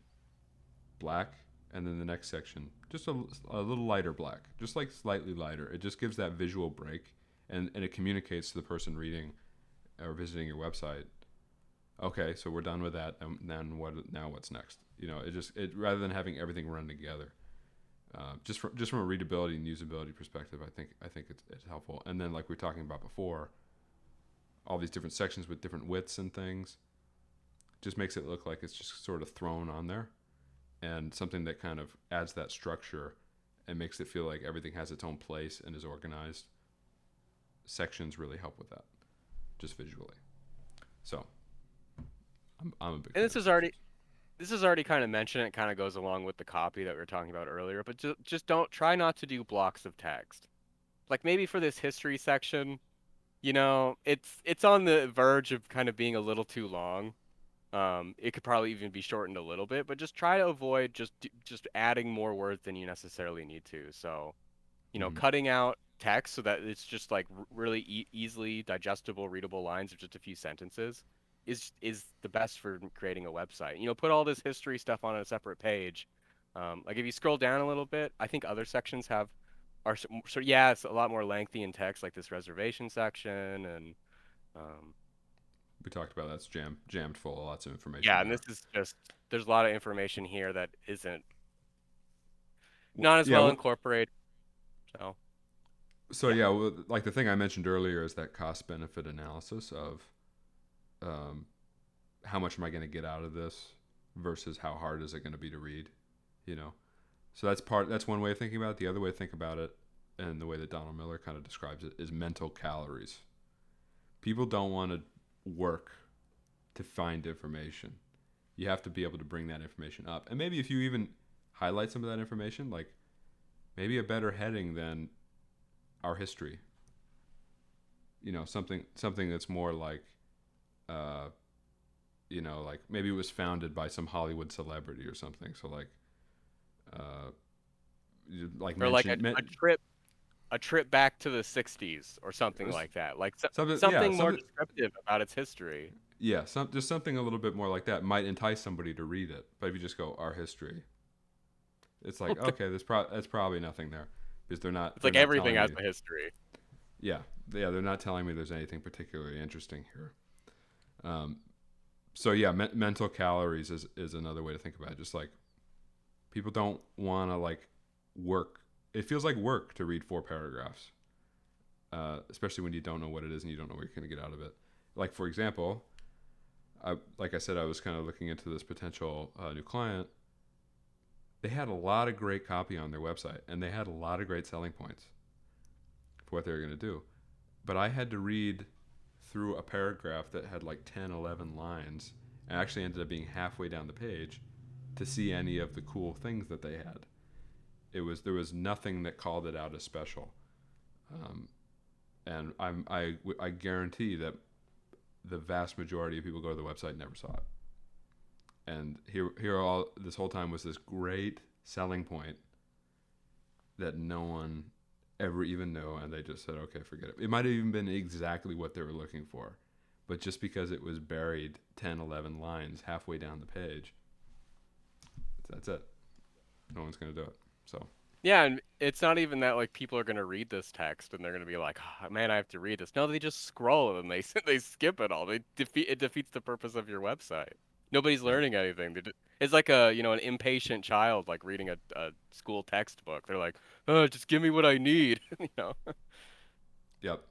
black, and then the next section just a little lighter black, just like slightly lighter. It just gives that visual break, and it communicates to the person reading or visiting your website. Okay, so we're done with that, and then what's next? It rather than having everything run together. Just from a readability and usability perspective, I think it's helpful. And then, like we were talking about before, all these different sections with different widths and things just makes it look like it's just sort of thrown on there, and something that kind of adds that structure and makes it feel like everything has its own place and is organized. Sections really help with that, just visually. So I'm a big And fan of sections. this is already kind of mentioned. It kind of goes along with the copy that we were talking about earlier, but just don't try not to do blocks of text. Like maybe for this history section, it's on the verge of kind of being a little too long. It could probably even be shortened a little bit, but just try to avoid just adding more words than you necessarily need to. So, Hmm. cutting out text so that it's just like really easily digestible, readable lines of just a few sentences is the best for creating a website. Put all this history stuff on a separate page. Like if you scroll down a little bit, I think other sections so yeah, it's a lot more lengthy in text, like this reservation section and um, We talked about that's jammed full of lots of information yeah, and there. this is just there's a lot of information here that isn't not as Yeah. well incorporated. So So yeah, yeah, well, like the thing I mentioned earlier is that cost benefit analysis of um, how much am I going to get out of this versus how hard is it going to be to read, you know. So that's one way of thinking about it. The other way to think about it, and the way that Donald Miller kind of describes it, is mental calories. People don't want to work to find information. You have to be able to bring that information up, and maybe if you even highlight some of that information, like maybe a better heading than our history, something that's more like uh, like maybe it was founded by some Hollywood celebrity or something. So uh, like or like mention a trip back to the 60s or something like that. Like something, yeah, something more something, descriptive about its history. yeah, just something a little bit more like that might entice somebody to read it. But if you just go our history, it's like okay, that's probably nothing there because It's they're like not everything telling has me. a history. Yeah, yeah, they're not telling me there's anything particularly interesting here. Um, so yeah, mental calories is another way to think about it. Just like people don't want to like work. It feels like work to read 4 paragraphs, especially when you don't know what it is and you don't know what you're going to get out of it. Like for example, like I said, I was kind of looking into this potential new client. They had a lot of great copy on their website, and they had a lot of great selling points for what they were going to do. But I had to read through a paragraph that had like 10, 11 lines, and actually ended up being halfway down the page to see any of the cool things that they had. There was nothing that called it out as special, um, and I guarantee that the vast majority of people go to the website and never saw it. And here all this whole time was this great selling point that no one ever even knew, and they just said, okay, forget it. It might have even been exactly what they were looking for, but just because it was buried 10, 11 lines halfway down the page, that's it. No one's going to do it. So, Yeah, and it's not even that like people are gonna read this text and they're gonna be like, oh, man, I have to read this. No, they just scroll and they they skip it all. It defeats the purpose of your website. Nobody's yep, learning anything. It's like an impatient child like reading a school textbook. They're like, oh, just give me what I need. yep.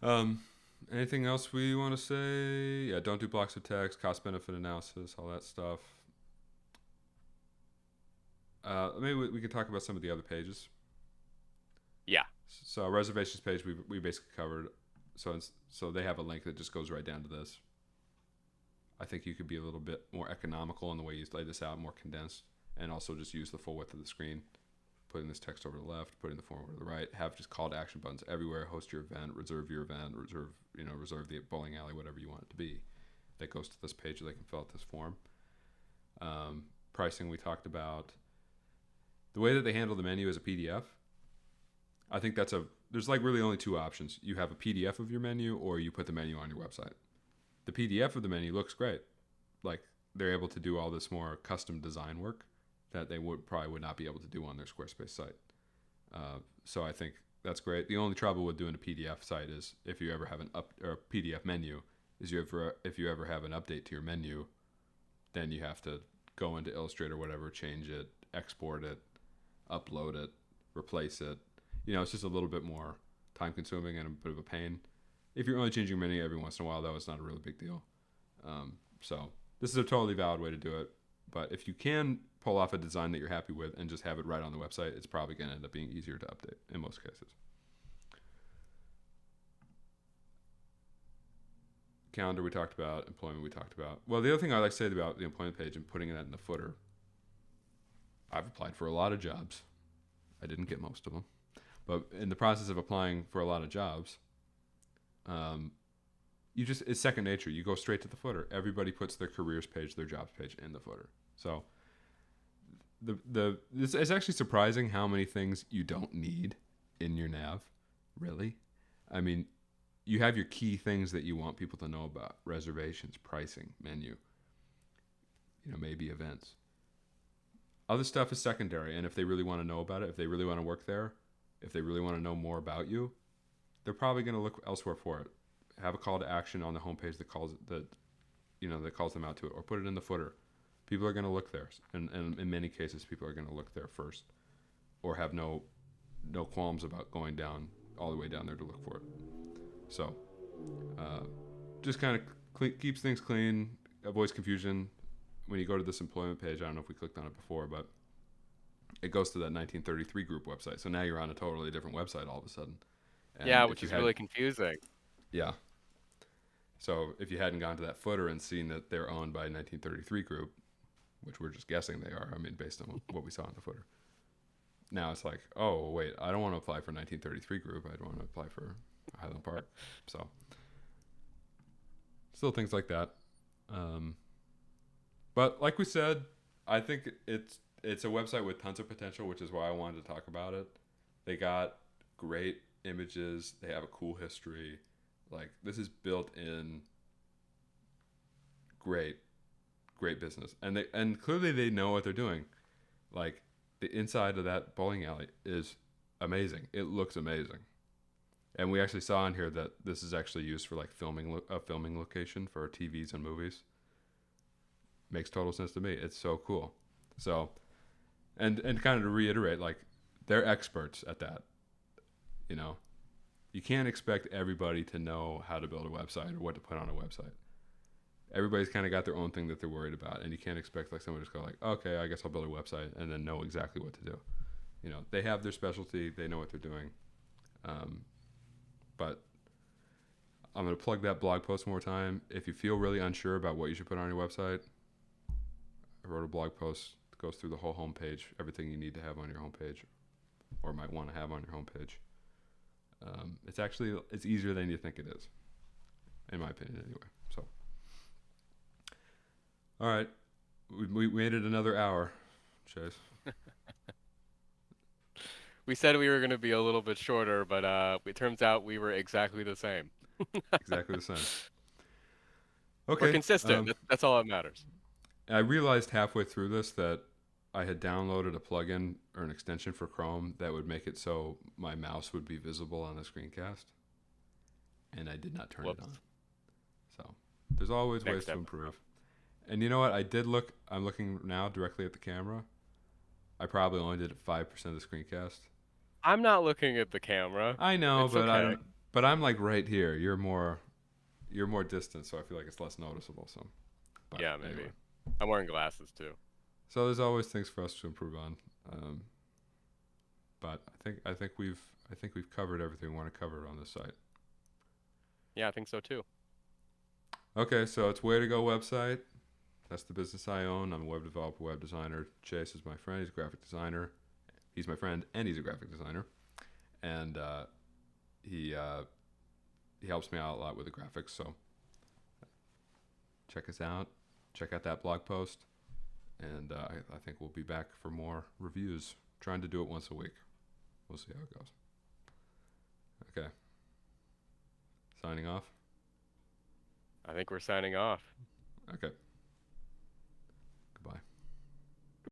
Um, Anything else we want to say? Yeah, don't do blocks of text, cost benefit analysis, all that stuff. Maybe we could talk about some of the other pages. Yeah. So reservations page we basically covered. So they have a link that just goes right down to this. I think you could be a little bit more economical in the way you lay this out, more condensed, and also just use the full width of the screen. Putting this text over to the left, putting the form over to the right. Have just call to action buttons everywhere. Host your event, reserve your event, reserve the bowling alley, whatever you want it to be. That goes to this page so they can fill out this form. Pricing we talked about. The way that they handle the menu as a PDF, I think there's like really only two options. You have a PDF of your menu or you put the menu on your website. The PDF of the menu looks great. Like they're able to do all this more custom design work that they would not be able to do on their Squarespace site. So I think that's great. The only trouble with doing a PDF site is if you ever have or a PDF menu, if you ever have an update to your menu, then you have to go into Illustrator or whatever, change it, export it, upload it, replace it. It's just a little bit more time consuming and a bit of a pain. If you're only changing your menu every once in a while, though, it's not a really big deal. So this is a totally valid way to do it. But if you can pull off a design that you're happy with and just have it right on the website, it's probably going to end up being easier to update in most cases. calendar we talked about, employment we talked about. Well, the other thing I like to say about the employment page and putting that in the footer, I've applied for a lot of jobs. I didn't get most of them, but in the process of applying for a lot of jobs, it's second nature. You go straight to the footer. Everybody puts their careers page, their jobs page in the footer. So it's actually surprising how many things you don't need in your nav. Really, I mean, you have your key things that you want people to know about: reservations, pricing, menu. Maybe events. Other stuff is secondary, and if they really want to know about it, if they really want to work there, if they really want to know more about you, they're probably going to look elsewhere for it. Have a call to action on the homepage that calls them out to it, or put it in the footer. People are going to look there, and in many cases, people are going to look there first, or have no qualms about going down all the way down there to look for it. So, just kind of keeps things clean, avoids confusion. When you go to this employment page, I don't know if we clicked on it before, but it goes to that 1933 group website. So now you're on a totally different website all of a sudden. And yeah, which is really confusing. Yeah. So if you hadn't gone to that footer and seen that they're owned by 1933 group, which we're just guessing they are, I mean, based on what we saw in the footer. Now it's like, oh, wait, I don't want to apply for 1933 group. I want to apply for Highland Park. So still things like that. But like we said, I think it's a website with tons of potential, which is why I wanted to talk about it. They got great images. They have a cool history. Like, this is built in great business. And clearly they know what they're doing. Like, the inside of that bowling alley is amazing. It looks amazing. And we actually saw in here that this is actually used for like a filming location for TVs and movies. Makes total sense to me. It's so cool. So, and kind of to reiterate, like, they're experts at that. You can't expect everybody to know how to build a website or what to put on a website. Everybody's kind of got their own thing that they're worried about, and you can't expect like someone to just go like, okay, I guess I'll build a website and then know exactly what to do. They have their specialty. They know what they're doing. But I'm going to plug that blog post one more time. If you feel really unsure about what you should put on your website, I wrote a blog post that goes through the whole homepage, everything you need to have on your homepage or might want to have on your homepage. It's easier than you think it is, in my opinion anyway. So, all right, we made it another hour, Chase. We said we were going to be a little bit shorter, but it turns out we were exactly the same. Exactly the same. Okay. We're consistent. That's all that matters. I realized halfway through this that I had downloaded a plugin or an extension for Chrome that would make it so my mouse would be visible on the screencast, and I did not turn it on. So there's always ways to improve. And you know what? I'm looking now directly at the camera. I probably only did 5% of the screencast. I'm not looking at the camera. I know, it's but okay. I don't. But I'm like right here. You're more distant, so I feel like it's less noticeable. So, yeah, maybe. Anyway. I'm wearing glasses too. So there's always things for us to improve on. But I think we've covered everything we want to cover on this site. Yeah, I think so too. Okay, so it's Way to Go website. That's the business I own. I'm a web developer, web designer. Chase is my friend. He's a graphic designer. He's my friend, and he's a graphic designer. And he helps me out a lot with the graphics. So check us out. Check out that blog post. And I think we'll be back for more reviews. Trying to do it once a week. We'll see how it goes. Okay. Signing off. I think we're signing off. Okay.